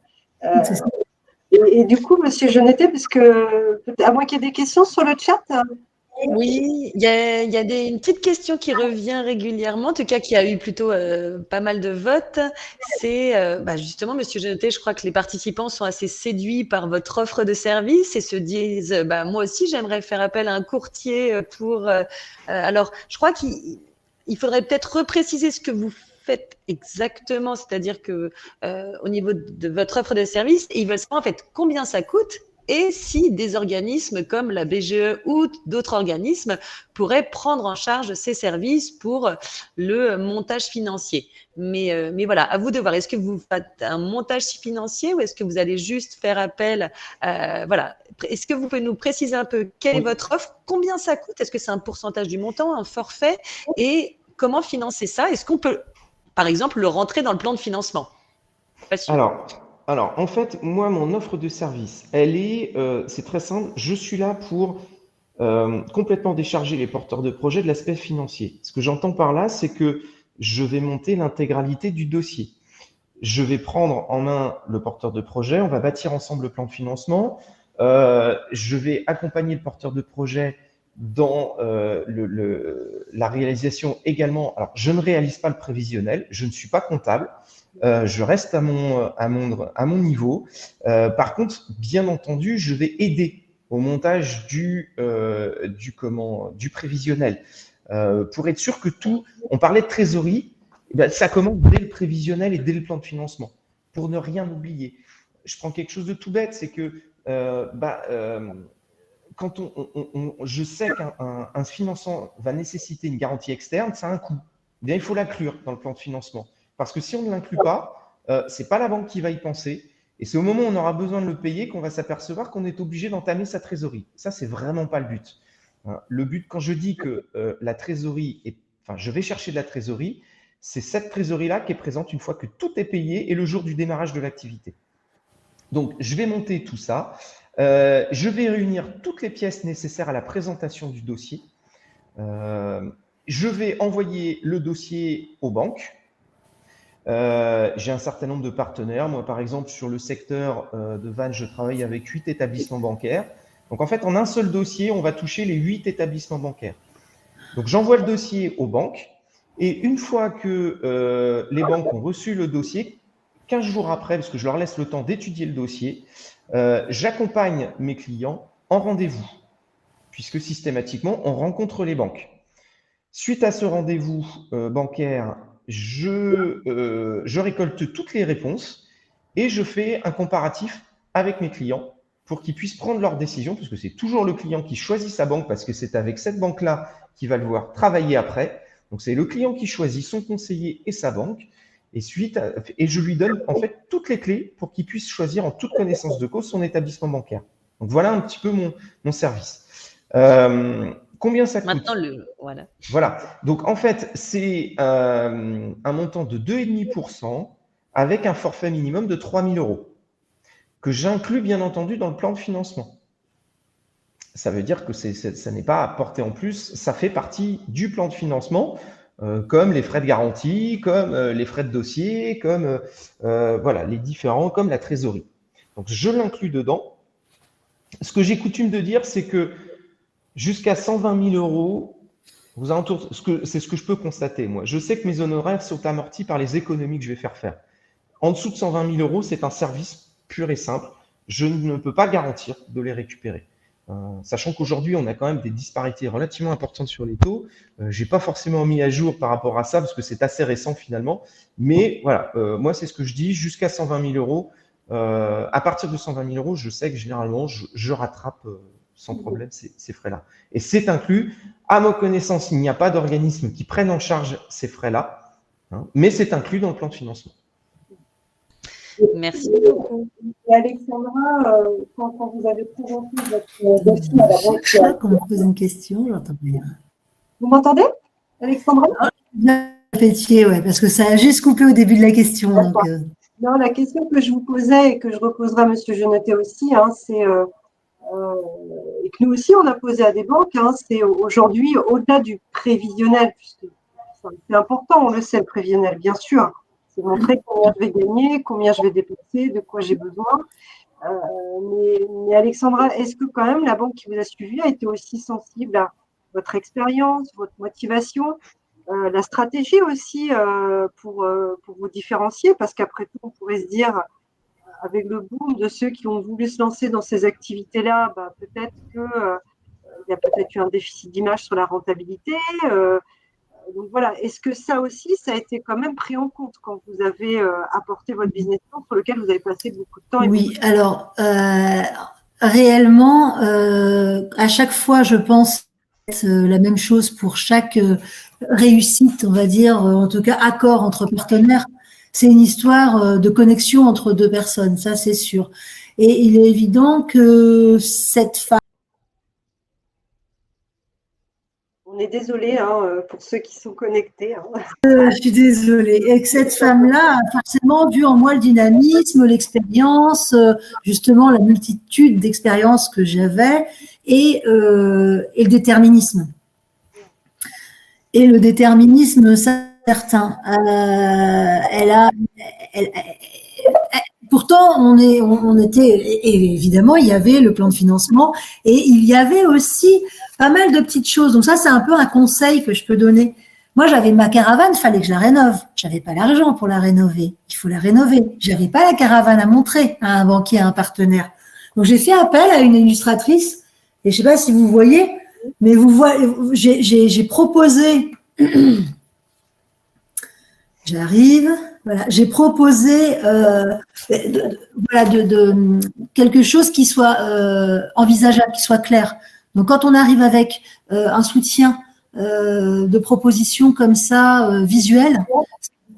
Et du coup, Monsieur Genetet, parce que à moins qu'il y ait des questions sur le chat. Oui, il y a une petite question qui revient régulièrement, en tout cas qui a eu plutôt pas mal de votes. C'est justement, Monsieur Jenotet, je crois que les participants sont assez séduits par votre offre de service et se disent, moi aussi j'aimerais faire appel à un courtier pour. Alors, je crois qu'il faudrait peut-être repréciser ce que vous faites exactement, c'est-à-dire que au niveau de votre offre de service, ils veulent savoir en fait combien ça coûte et si des organismes comme la BGE ou d'autres organismes pourraient prendre en charge ces services pour le montage financier. Mais voilà, à vous de voir. Est-ce que vous faites un montage financier ou est-ce que vous allez juste faire appel voilà. Est-ce que vous pouvez nous préciser un peu quelle est Oui. votre offre? Combien ça coûte? Est-ce que c'est un pourcentage du montant, un forfait? Et comment financer ça? Est-ce qu'on peut, par exemple, le rentrer dans le plan de financement? Pas sûr. Alors, en fait, moi, mon offre de service, c'est très simple. Je suis là pour complètement décharger les porteurs de projet de l'aspect financier. Ce que j'entends par là, c'est que je vais monter l'intégralité du dossier. Je vais prendre en main le porteur de projet, on va bâtir ensemble le plan de financement. Je vais accompagner le porteur de projet dans la réalisation également. Alors, je ne réalise pas le prévisionnel, je ne suis pas comptable, je reste à mon niveau. Par contre, bien entendu, je vais aider au montage du prévisionnel pour être sûr que tout. On parlait de trésorerie. Ça commence dès le prévisionnel et dès le plan de financement, pour ne rien oublier. Je prends quelque chose de tout bête, c'est que quand je sais qu'un financement va nécessiter une garantie externe, ça a un coût. Bien, il faut l'inclure dans le plan de financement. Parce que si on ne l'inclut pas, ce n'est pas la banque qui va y penser. Et c'est au moment où on aura besoin de le payer qu'on va s'apercevoir qu'on est obligé d'entamer sa trésorerie. Ça, c'est vraiment pas le but. Le but, quand je dis que la trésorerie je vais chercher de la trésorerie, c'est cette trésorerie-là qui est présente une fois que tout est payé et le jour du démarrage de l'activité. Donc, je vais monter tout ça. Je vais réunir toutes les pièces nécessaires à la présentation du dossier. Je vais envoyer le dossier aux banques. J'ai un certain nombre de partenaires. Moi, par exemple, sur le secteur de Vannes, je travaille avec 8 établissements bancaires. Donc, en fait, en un seul dossier, on va toucher les 8 établissements bancaires. Donc, j'envoie le dossier aux banques. Et une fois que les banques ont reçu le dossier, 15 jours après, parce que je leur laisse le temps d'étudier le dossier, j'accompagne mes clients en rendez-vous, puisque systématiquement, on rencontre les banques. Suite à ce rendez-vous bancaire, je récolte toutes les réponses et je fais un comparatif avec mes clients pour qu'ils puissent prendre leur décision, parce que c'est toujours le client qui choisit sa banque, parce que c'est avec cette banque-là qu'il va devoir travailler après. Donc, c'est le client qui choisit son conseiller et sa banque. Et je lui donne en fait toutes les clés pour qu'il puisse choisir en toute connaissance de cause son établissement bancaire. Donc, voilà un petit peu mon service. Combien ça coûte? Maintenant, voilà. Voilà. Donc, en fait, c'est un montant de 2,5% avec un forfait minimum de 3 000 € que j'inclus bien entendu dans le plan de financement. Ça veut dire que ça n'est pas apporté en plus, ça fait partie du plan de financement, comme les frais de garantie, comme les frais de dossier, comme les différents, comme la trésorerie. Donc, je l'inclus dedans. Ce que j'ai coutume de dire, c'est que jusqu'à 120 000 €, c'est ce que je peux constater, moi. Je sais que mes honoraires sont amortis par les économies que je vais faire. En dessous de 120 000 €, c'est un service pur et simple. Je ne peux pas garantir de les récupérer. Sachant qu'aujourd'hui, on a quand même des disparités relativement importantes sur les taux. Je n'ai pas forcément mis à jour par rapport à ça, parce que c'est assez récent finalement. Mais voilà, moi, c'est ce que je dis, jusqu'à 120 000 €. À partir de 120 000 €, je sais que généralement, je rattrape sans problème ces frais-là. Et c'est inclus. À ma connaissance, il n'y a pas d'organisme qui prenne en charge ces frais-là, mais c'est inclus dans le plan de financement. Merci beaucoup. Et Alexandra, quand vous avez présenté votre dossier à la banque, Je sais pas qu'on me pose une question, j'entends bien. Vous m'entendez, Alexandra? Bien répétier, ouais, parce que ça a juste coupé au début de la question. Donc, Non, la question que je vous posais et que je reposerai à M. Jenotet aussi, c'est et que nous aussi on a posé à des banques, c'est aujourd'hui au-delà du prévisionnel, puisque c'est important, on le sait, le prévisionnel, bien sûr. C'est montrer combien je vais gagner, combien je vais dépenser, de quoi j'ai besoin. Mais Alexandra, est-ce que quand même la banque qui vous a suivi a été aussi sensible votre expérience, votre motivation, la stratégie aussi pour vous différencier, parce qu'après tout, on pourrait se dire, avec le boom de ceux qui ont voulu se lancer dans ces activités-là, bah, peut-être qu'il y a peut-être eu un déficit d'image sur la rentabilité. Donc voilà, est-ce que ça aussi, ça a été quand même pris en compte quand vous avez apporté votre business plan sur lequel vous avez passé beaucoup de temps? Oui, alors réellement, à chaque fois, je pense la même chose pour chaque réussite, on va dire, en tout cas accord entre partenaires. C'est une histoire de connexion entre deux personnes, ça c'est sûr. Et il est évident que cette femme… On est désolé pour ceux qui sont connectés. Je suis désolée. Et que cette femme-là a forcément vu en moi le dynamisme, l'expérience, justement la multitude d'expériences que j'avais et le déterminisme. Et le déterminisme certain. Pourtant, on était, et évidemment, il y avait le plan de financement et il y avait aussi pas mal de petites choses. Donc ça, c'est un peu un conseil que je peux donner. Moi, j'avais ma caravane, il fallait que je la rénove. J'avais pas l'argent pour la rénover. Il faut la rénover. J'avais pas la caravane à montrer à un banquier, à un partenaire. Donc j'ai fait appel à une illustratrice. Et je sais pas si vous voyez, mais vous voyez, j'ai proposé. J'arrive. Voilà, j'ai proposé quelque chose qui soit envisageable, qui soit clair. Donc, quand on arrive avec un soutien de propositions comme ça, visuel,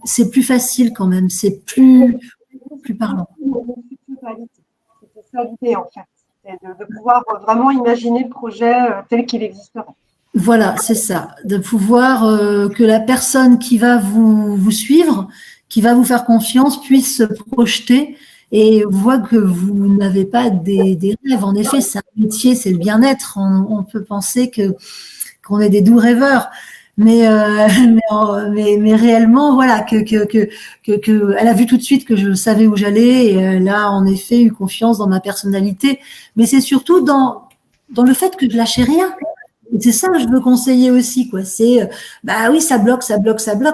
c'est plus facile quand même, c'est plus parlant. C'était ça l'idée en fait, de pouvoir vraiment imaginer le projet tel qu'il existera. Voilà, c'est ça, de pouvoir que la personne qui va vous suivre, qui va vous faire confiance, puisse se projeter et voit que vous n'avez pas des rêves. En effet, c'est un métier, c'est le bien-être. On peut penser qu'on est des doux rêveurs, mais réellement, voilà, elle a vu tout de suite que je savais où j'allais et elle a en effet eu confiance dans ma personnalité. Mais c'est surtout dans le fait que je lâchais rien. Et c'est ça que je veux conseiller aussi, quoi. C'est, bah oui, ça bloque, mais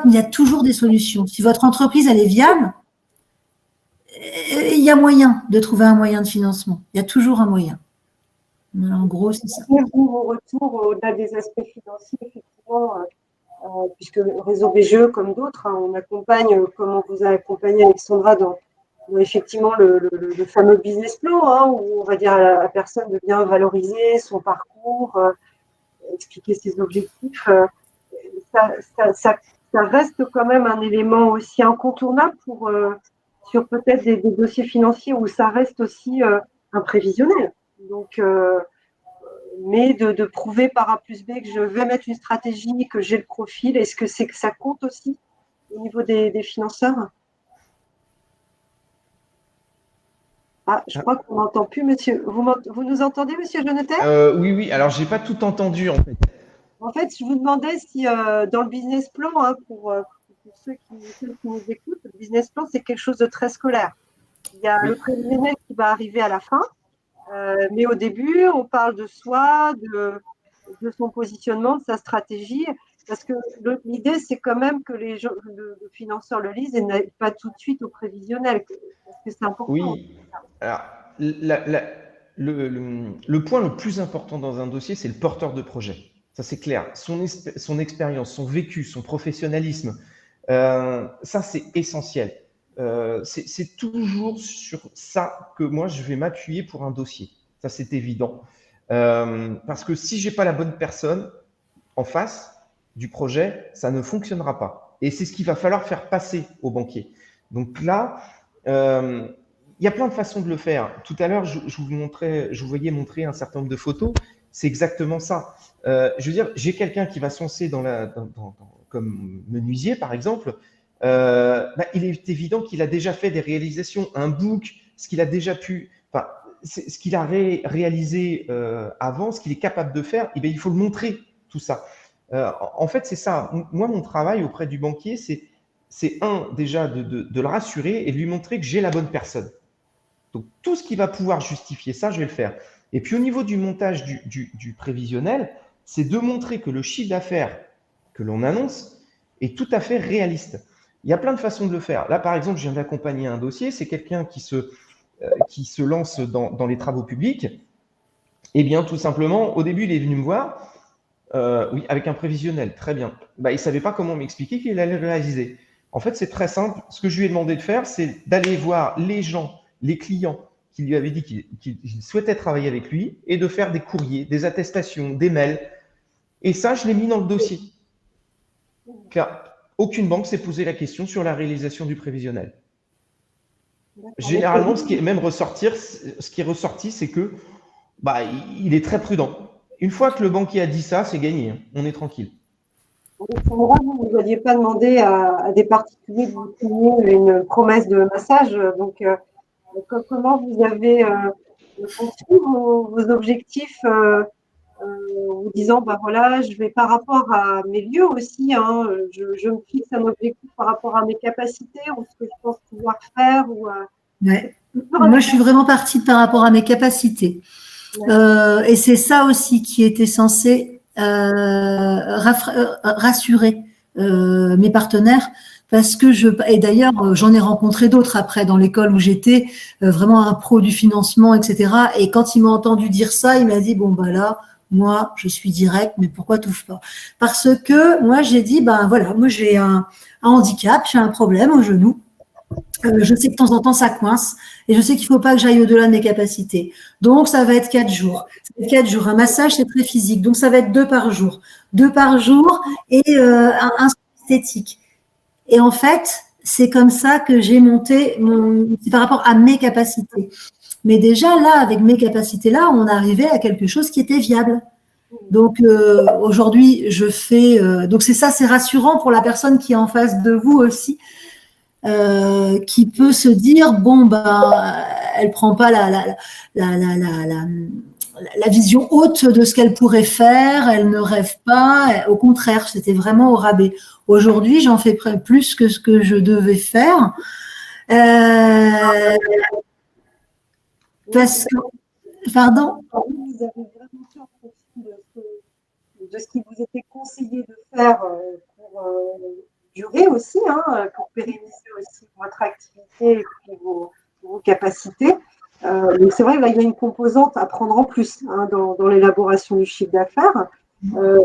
il y a toujours des solutions. Si votre entreprise, elle est viable, il y a moyen de trouver un moyen de financement. Il y a toujours un moyen. Voilà, en gros, c'est ça. Vos retours au-delà des aspects financiers, effectivement, puisque le réseau BGE, comme d'autres, on accompagne, comme on vous a accompagné, Alexandra, dans effectivement le fameux business plan, où on va dire à la personne de bien valoriser son parcours, expliquer ses objectifs. Ça reste quand même un élément aussi incontournable sur peut-être des dossiers financiers où ça reste aussi imprévisionnel. Donc, mais de prouver par A plus B que je vais mettre une stratégie, que j'ai le profil, est-ce que ça compte aussi au niveau des financeurs? Ah, je crois qu'on n'entend plus, monsieur. Vous nous entendez, monsieur Jonathan? Oui. Alors, j'ai pas tout entendu, en fait. En fait, je vous demandais si dans le business plan, pour ceux qui nous écoutent, le business plan, c'est quelque chose de très scolaire. Il y a le prévisionnel qui va arriver à la fin, mais au début, on parle de soi, de son positionnement, de sa stratégie, parce que l'idée, c'est quand même que le financeur le lise et n'aille pas tout de suite au prévisionnel, parce que c'est important. Oui, alors le point le plus important dans un dossier, c'est le porteur de projet. Ça, c'est clair. Son expérience, son vécu, son professionnalisme, ça, c'est essentiel. C'est toujours sur ça que moi, je vais m'appuyer pour un dossier. Ça, c'est évident. Parce que si j'ai pas la bonne personne en face du projet, ça ne fonctionnera pas. Et c'est ce qu'il va falloir faire passer au banquier. Donc là, il y a plein de façons de le faire. Tout à l'heure, je vous voyais montrer un certain nombre de photos. C'est exactement ça. Je veux dire, j'ai quelqu'un qui va se lancer comme menuisier, par exemple. Il est évident qu'il a déjà fait des réalisations, un book, ce qu'il a déjà pu, ce qu'il a réalisé avant, ce qu'il est capable de faire. Et bien, il faut le montrer, tout ça. En fait, c'est ça. Moi, mon travail auprès du banquier, c'est déjà de le rassurer et de lui montrer que j'ai la bonne personne. Donc, tout ce qui va pouvoir justifier ça, je vais le faire. Et puis, au niveau du montage du prévisionnel, c'est de montrer que le chiffre d'affaires que l'on annonce est tout à fait réaliste. Il y a plein de façons de le faire. Là, par exemple, je viens d'accompagner un dossier, c'est quelqu'un qui se lance dans les travaux publics. Eh bien, tout simplement, au début, il est venu me voir, oui, avec un prévisionnel, très bien. Bah, il ne savait pas comment m'expliquer qu'il allait le réaliser. En fait, c'est très simple. Ce que je lui ai demandé de faire, c'est d'aller voir les gens, les clients qui lui avaient dit qu'ils souhaitaient travailler avec lui et de faire des courriers, des attestations, des mails. Et ça, je l'ai mis dans le dossier. Car aucune banque s'est posé la question sur la réalisation du prévisionnel. Généralement, ce qui est ressorti, c'est que il est très prudent. Une fois que le banquier a dit ça, c'est gagné. On est tranquille. Alexandra, vous n'aviez pas demandé à des particuliers de vous signer une promesse de massage. Donc, comment vous avez construit vos objectifs vous disant, voilà, je vais par rapport à mes lieux aussi, hein, je me fixe un objectif par rapport à mes capacités ou ce que je pense pouvoir faire. Ouais. Moi, je suis vraiment partie par rapport à mes capacités. Et c'est ça aussi qui était censé rassurer mes partenaires, parce que et d'ailleurs, j'en ai rencontré d'autres après dans l'école où j'étais, vraiment un pro du financement, etc. Et quand il m'a entendu dire ça, il m'a dit, bon, là, moi, je suis direct, mais pourquoi t'ouvres pas? Parce que moi, j'ai dit, voilà, moi, j'ai un handicap, j'ai un problème au genou. Je sais que de temps en temps, ça coince et je sais qu'il ne faut pas que j'aille au-delà de mes capacités. Donc, ça va être 4 jours. Ça va être 4 jours. Un massage, c'est très physique. Donc, ça va être 2 par jour. 2 par jour et un esthétique. Et en fait, c'est comme ça que j'ai monté c'est par rapport à mes capacités. Mais déjà, là, avec mes capacités-là, on arrivait à quelque chose qui était viable. Donc, aujourd'hui, je fais… donc, c'est ça, c'est rassurant pour la personne qui est en face de vous aussi. Qui peut se dire elle prend pas la vision haute de ce qu'elle pourrait faire, elle ne rêve pas, au contraire, c'était vraiment au rabais. Aujourd'hui, j'en fais plus que ce que je devais faire. Parce que, pardon. Vous avez vraiment fait en fonction de ce qui vous était conseillé de faire pour durer aussi, hein, pour pérenniser aussi votre activité et puis vos capacités. Donc c'est vrai que là, il y a une composante à prendre en plus, hein, dans l'élaboration du chiffre d'affaires. Dans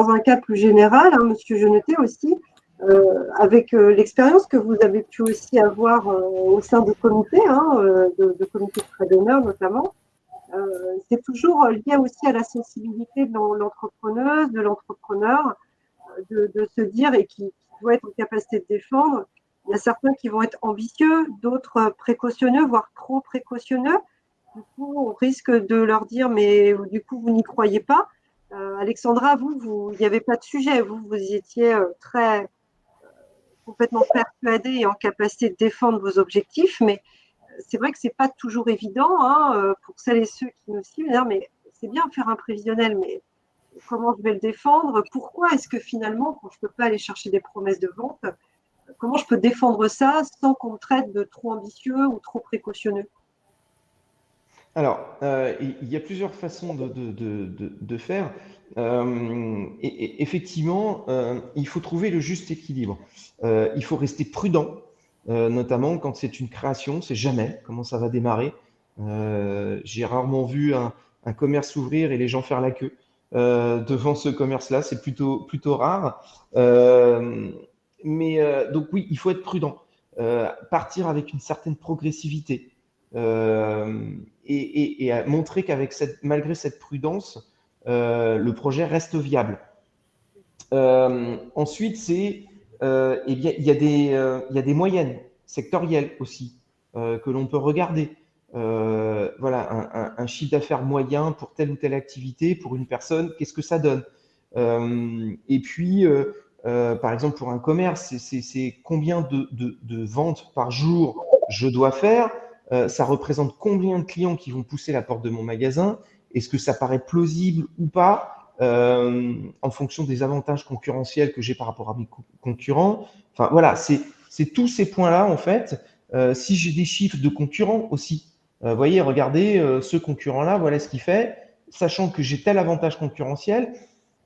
un cas plus général, hein, Monsieur Jeunetet aussi, avec l'expérience que vous avez pu aussi avoir au sein des comités, hein, de comités de frais d'honneur notamment, c'est toujours lié aussi à la sensibilité de l'entrepreneuse, de l'entrepreneur, de se dire et qui doit être en capacité de défendre. Il y a certains qui vont être ambitieux, d'autres précautionneux, voire trop précautionneux. Du coup, on risque de leur dire, mais du coup, vous n'y croyez pas. Alexandra, il n'y avait pas de sujet. Vous y étiez complètement persuadée et en capacité de défendre vos objectifs. Mais c'est vrai que ce n'est pas toujours évident, hein, pour celles et ceux qui nous suivent. Mais c'est bien de faire un prévisionnel, mais comment je vais le défendre? Pourquoi est-ce que finalement, quand je ne peux pas aller chercher des promesses de vente, comment je peux défendre ça sans qu'on me traite de trop ambitieux ou trop précautionneux? Alors, il y a plusieurs façons de faire. Et effectivement, il faut trouver le juste équilibre. Il faut rester prudent, notamment quand c'est une création, c'est jamais comment ça va démarrer. J'ai rarement vu un commerce s'ouvrir et les gens faire la queue devant ce commerce-là, c'est plutôt rare. Donc oui, il faut être prudent, partir avec une certaine progressivité. Et à montrer qu'avec malgré cette prudence, le projet reste viable. Ensuite, il y a des moyennes sectorielles aussi que l'on peut regarder. Voilà, un chiffre d'affaires moyen pour telle ou telle activité, pour une personne, qu'est-ce que ça donne? Et puis, par exemple, pour un commerce, c'est combien de ventes par jour je dois faire? Ça représente combien de clients qui vont pousser la porte de mon magasin? Est-ce que ça paraît plausible ou pas en fonction des avantages concurrentiels que j'ai par rapport à mes concurrents? Enfin, voilà, c'est tous ces points-là, en fait. Si j'ai des chiffres de concurrents aussi, voyez, regardez, ce concurrent-là, voilà ce qu'il fait. sachant que j'ai tel avantage concurrentiel,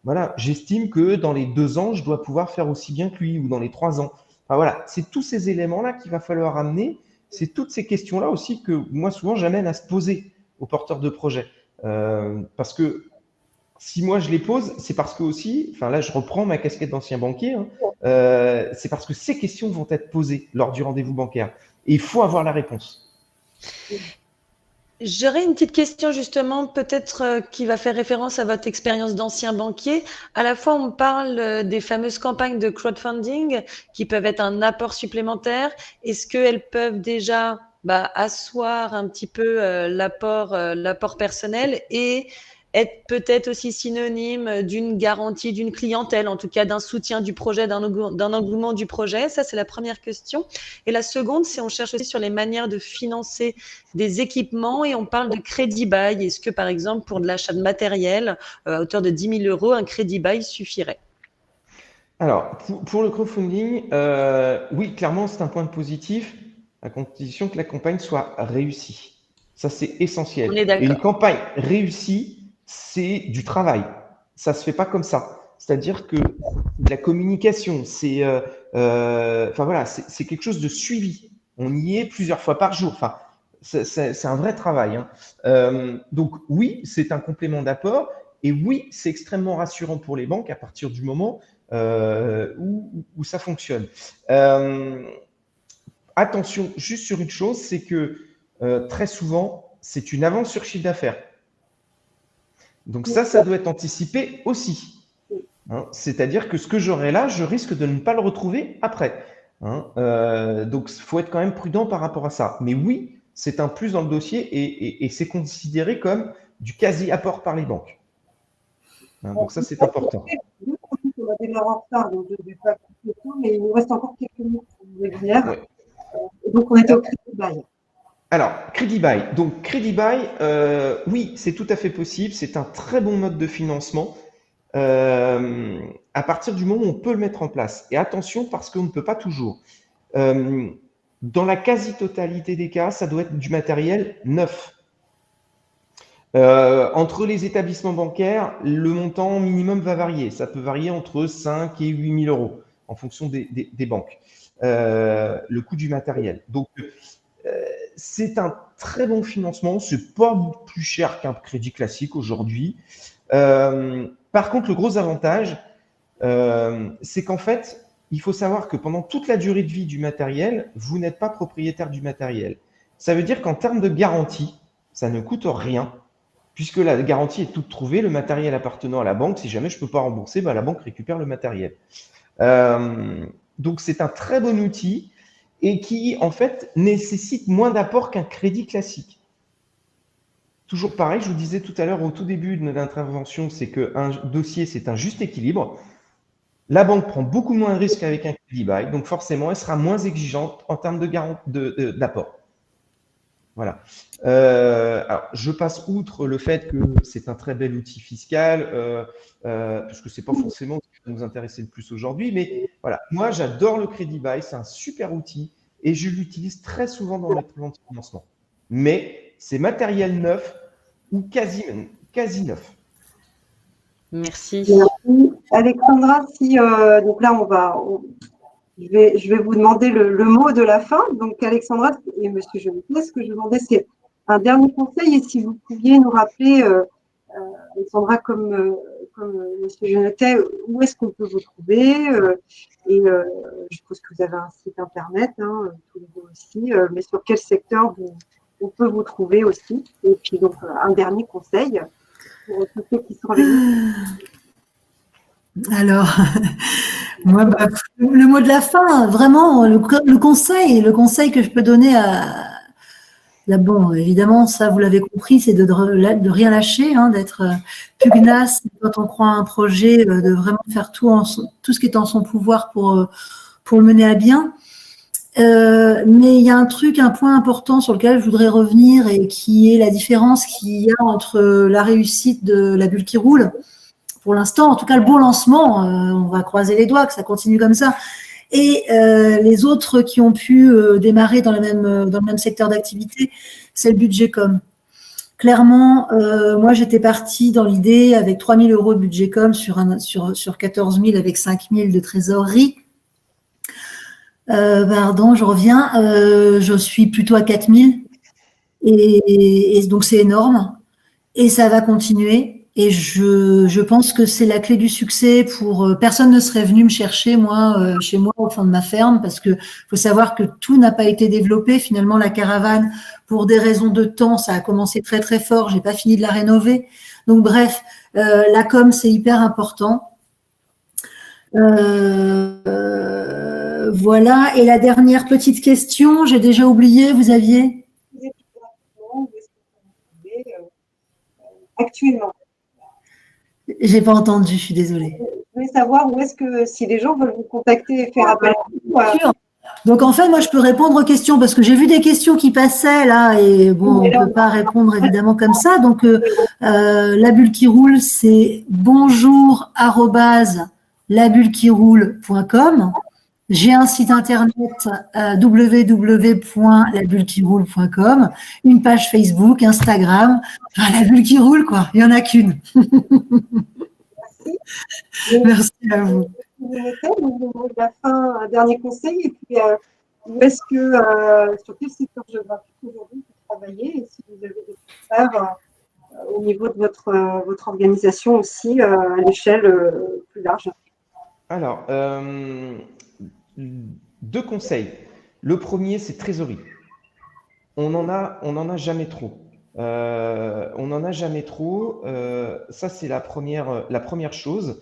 voilà, j'estime que dans les 2 ans, je dois pouvoir faire aussi bien que lui, ou dans les 3 ans. Enfin, voilà, c'est tous ces éléments-là qu'il va falloir amener. C'est toutes ces questions-là aussi que moi, souvent, j'amène à se poser aux porteurs de projet. Parce que si moi je les pose, c'est parce que aussi, enfin là, je reprends ma casquette d'ancien banquier, hein, c'est parce que ces questions vont être posées lors du rendez-vous bancaire. Et il faut avoir la réponse. J'aurais une petite question justement, peut-être qui va faire référence à votre expérience d'ancien banquier. À la fois, on parle des fameuses campagnes de crowdfunding qui peuvent être un apport supplémentaire. Est-ce qu'elles peuvent déjà asseoir un petit peu l'apport personnel et être peut-être aussi synonyme d'une garantie d'une clientèle, en tout cas d'un soutien du projet, d'un engouement du projet? Ça, c'est la première question. Et la seconde, c'est on cherche aussi sur les manières de financer des équipements et on parle de crédit bail. Est-ce que, par exemple, pour de l'achat de matériel à hauteur de 10 000 €, un crédit bail suffirait? Alors, pour le crowdfunding, oui, clairement, c'est un point positif, à condition que la campagne soit réussie. Ça, c'est essentiel. On est Et une d'accord. campagne réussie, c'est du travail. Ça se fait pas comme ça. C'est-à-dire que la communication, enfin voilà, c'est quelque chose de suivi. On y est plusieurs fois par jour. Enfin, c'est un vrai travail, hein. Donc oui, c'est un complément d'apport. Et oui, c'est extrêmement rassurant pour les banques à partir du moment où ça fonctionne. Attention juste sur une chose, c'est que très souvent, c'est une avance sur chiffre d'affaires. Donc ça doit être anticipé aussi. Hein. C'est-à-dire que ce que j'aurai là, je risque de ne pas le retrouver après. Hein. Donc il faut être quand même prudent par rapport à ça. Mais oui, c'est un plus dans le dossier et c'est considéré comme du quasi-apport par les banques. Hein, donc ça, c'est important. On a démarré en retard, donc je ne vais pas couper tout, mais il nous reste encore quelques minutes pour le webinaire. Ouais. Donc, on était au crédit bail. Alors, crédit bail. Donc, crédit bail, oui, c'est tout à fait possible. C'est un très bon mode de financement à partir du moment où on peut le mettre en place. Et attention, parce qu'on ne peut pas toujours. Dans la quasi-totalité des cas, ça doit être du matériel neuf. Entre les établissements bancaires, le montant minimum va varier. Ça peut varier entre 5 et 8 000 € en fonction des banques. Le coût du matériel. Donc, c'est un très bon financement. C'est pas plus cher qu'un crédit classique aujourd'hui. Par contre, le gros avantage, c'est qu'en fait, il faut savoir que pendant toute la durée de vie du matériel, vous n'êtes pas propriétaire du matériel. Ça veut dire qu'en termes de garantie, ça ne coûte rien, puisque la garantie est toute trouvée, le matériel appartenant à la banque. Si jamais je ne peux pas rembourser, la banque récupère le matériel. Donc, c'est un très bon outil et qui, en fait, nécessite moins d'apport qu'un crédit classique. Toujours pareil, je vous disais tout à l'heure au tout début de l'intervention, c'est qu'un dossier, c'est un juste équilibre. La banque prend beaucoup moins de risques avec un crédit bail, donc forcément, elle sera moins exigeante en termes d'apport. Voilà. Alors, je passe outre le fait que c'est un très bel outil fiscal, parce que ce n'est pas forcément ce qui va nous intéresser le plus aujourd'hui, mais voilà, moi, j'adore le crédit bail, c'est un super outil et je l'utilise très souvent dans mes plans de financement. Mais c'est matériel neuf ou quasi neuf. Merci. Merci. Alexandra, donc là, je vais vous demander le mot de la fin. Donc, Alexandra et Monsieur Genetet, ce que je demandais, c'est un dernier conseil. Et si vous pouviez nous rappeler, Alexandra, comme Monsieur Genetet, où est-ce qu'on peut vous trouver je suppose que vous avez un site internet, tous les deux aussi, mais sur quel secteur on peut vous trouver aussi. Et puis, donc, un dernier conseil pour tous ceux qui sont avec nous. Alors, moi, le mot de la fin, vraiment, le conseil que je peux donner bon, évidemment, ça, vous l'avez compris, c'est de rien lâcher, d'être pugnace quand on croit à un projet, de vraiment faire tout ce qui est en son pouvoir pour le mener à bien. Mais il y a un point important sur lequel je voudrais revenir et qui est la différence qu'il y a entre la réussite de la bulle qui roule, pour l'instant, en tout cas le bon lancement, on va croiser les doigts que ça continue comme ça, et les autres qui ont pu démarrer dans le même secteur d'activité, c'est le budget com. Clairement, moi, j'étais partie dans l'idée avec 3 000 € de budget com sur 14 000 avec 5 000 de trésorerie. Pardon, je reviens. Je suis plutôt à 4 000 et donc c'est énorme et ça va continuer. Et je pense que c'est la clé du succès personne ne serait venu me chercher, moi, chez moi, au fond de ma ferme, parce que faut savoir que tout n'a pas été développé. Finalement, la caravane, pour des raisons de temps, ça a commencé très, très fort. J'ai pas fini de la rénover. Donc, bref, la com, c'est hyper important. Voilà. Et la dernière petite question, j'ai déjà oublié, vous aviez? Actuellement. J'ai pas entendu, je suis désolée. Je voulais savoir où est-ce que, si les gens veulent vous contacter et faire appel à vous. Donc, en fait, moi, je peux répondre aux questions parce que j'ai vu des questions qui passaient là et bon, on ne peut pas répondre évidemment comme ça. Donc, la bulle qui roule, c'est bonjour@labullequiroule.com. J'ai un site internet www.labullequiroule.com, une page Facebook, Instagram. Enfin, la bulle qui roule, quoi. Il n'y en a qu'une. Merci à vous. La fin, un dernier conseil, et puis où est-ce que, sur quel secteur géographique aujourd'hui vous travaillez, et si vous avez des critères au niveau de votre organisation aussi, à l'échelle plus large. Alors, 2 conseils. Le premier, c'est trésorerie. On n'en a jamais trop. On n'en a jamais trop. Ça, c'est la première chose.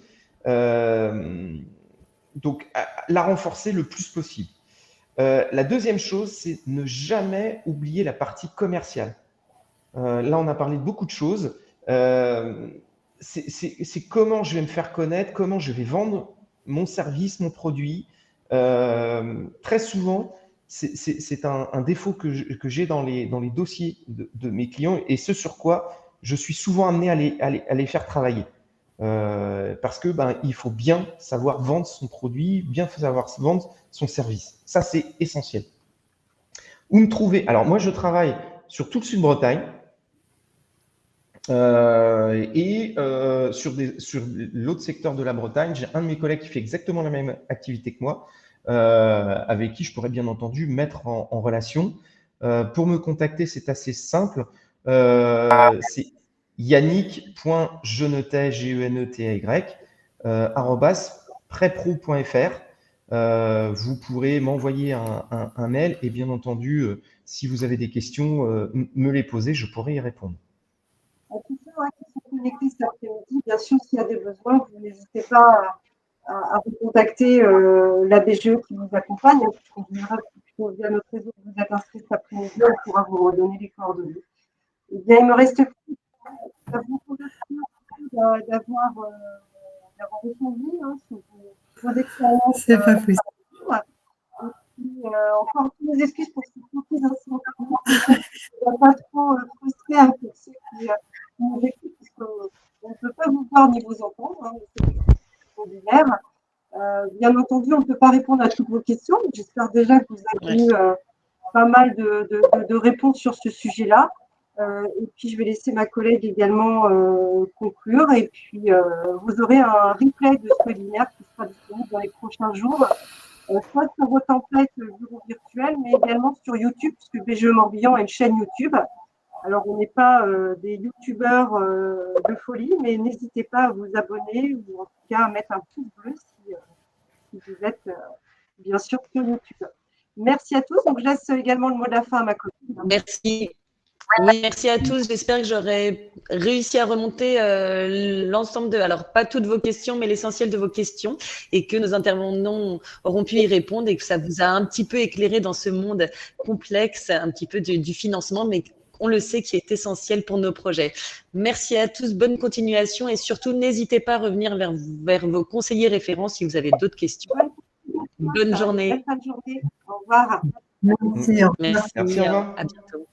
Donc, la renforcer le plus possible. La deuxième chose, c'est ne jamais oublier la partie commerciale. Là, on a parlé de beaucoup de choses. C'est comment je vais me faire connaître, comment je vais vendre mon service, mon produit. Très souvent, c'est un défaut que j'ai dans les dossiers de mes clients, et ce sur quoi je suis souvent amené à les faire travailler. Parce que il faut bien savoir vendre son produit, bien savoir vendre son service. Ça, c'est essentiel. Où me trouver? Alors, moi, je travaille sur tout le Sud-Bretagne et sur l'autre secteur de la Bretagne. J'ai un de mes collègues qui fait exactement la même activité que moi, avec qui je pourrais bien entendu mettre en relation. Pour me contacter, c'est assez simple. C'est yannick.genetay, @prepro.fr. Vous pourrez m'envoyer un mail et bien entendu, si vous avez des questions, me les poser, je pourrai y répondre. À tous ceux qui sont connectés cet après-midi, bien sûr, s'il y a des besoins, vous n'hésitez pas à vous contacter la BGE qui vous accompagne. On verra via notre réseau que vous êtes inscrit cet après-midi, on pourra vous redonner les coordonnées. Eh bien, il me reste plus à vous remercier d'avoir répondu sur vos expériences. C'est pas possible. Et puis, encore toutes mes excuses pour ces petites incidents. On ne va pas trop frustrer pour ceux qui nous écoutent, parce qu'on ne peut pas vous voir ni vous entendre. C'est ordinaire. Bien entendu, on ne peut pas répondre à toutes vos questions. J'espère déjà que vous avez eu pas mal de réponses sur ce sujet-là. Et puis, je vais laisser ma collègue également conclure. Et puis, vous aurez un replay de ce webinaire qui sera disponible dans les prochains jours, soit sur vos templates bureau virtuel, mais également sur YouTube, puisque BGE Morbihan a une chaîne YouTube. Alors, on n'est pas des youtubeurs de folie, mais n'hésitez pas à vous abonner ou en tout cas à mettre un pouce bleu si vous êtes bien sûr sur YouTube. Merci à tous. Donc, je laisse également le mot de la fin à ma collègue. Merci. Oui, merci à tous. J'espère que j'aurai réussi à remonter l'ensemble alors pas toutes vos questions, mais l'essentiel de vos questions, et que nos intervenants auront pu y répondre et que ça vous a un petit peu éclairé dans ce monde complexe, un petit peu du financement, mais on le sait, qui est essentiel pour nos projets. Merci à tous, bonne continuation, et surtout, n'hésitez pas à revenir vers vos conseillers référents si vous avez d'autres questions. Bonne journée. Bonne fin de journée. Au revoir. Merci. Merci. Merci, au revoir. À bientôt.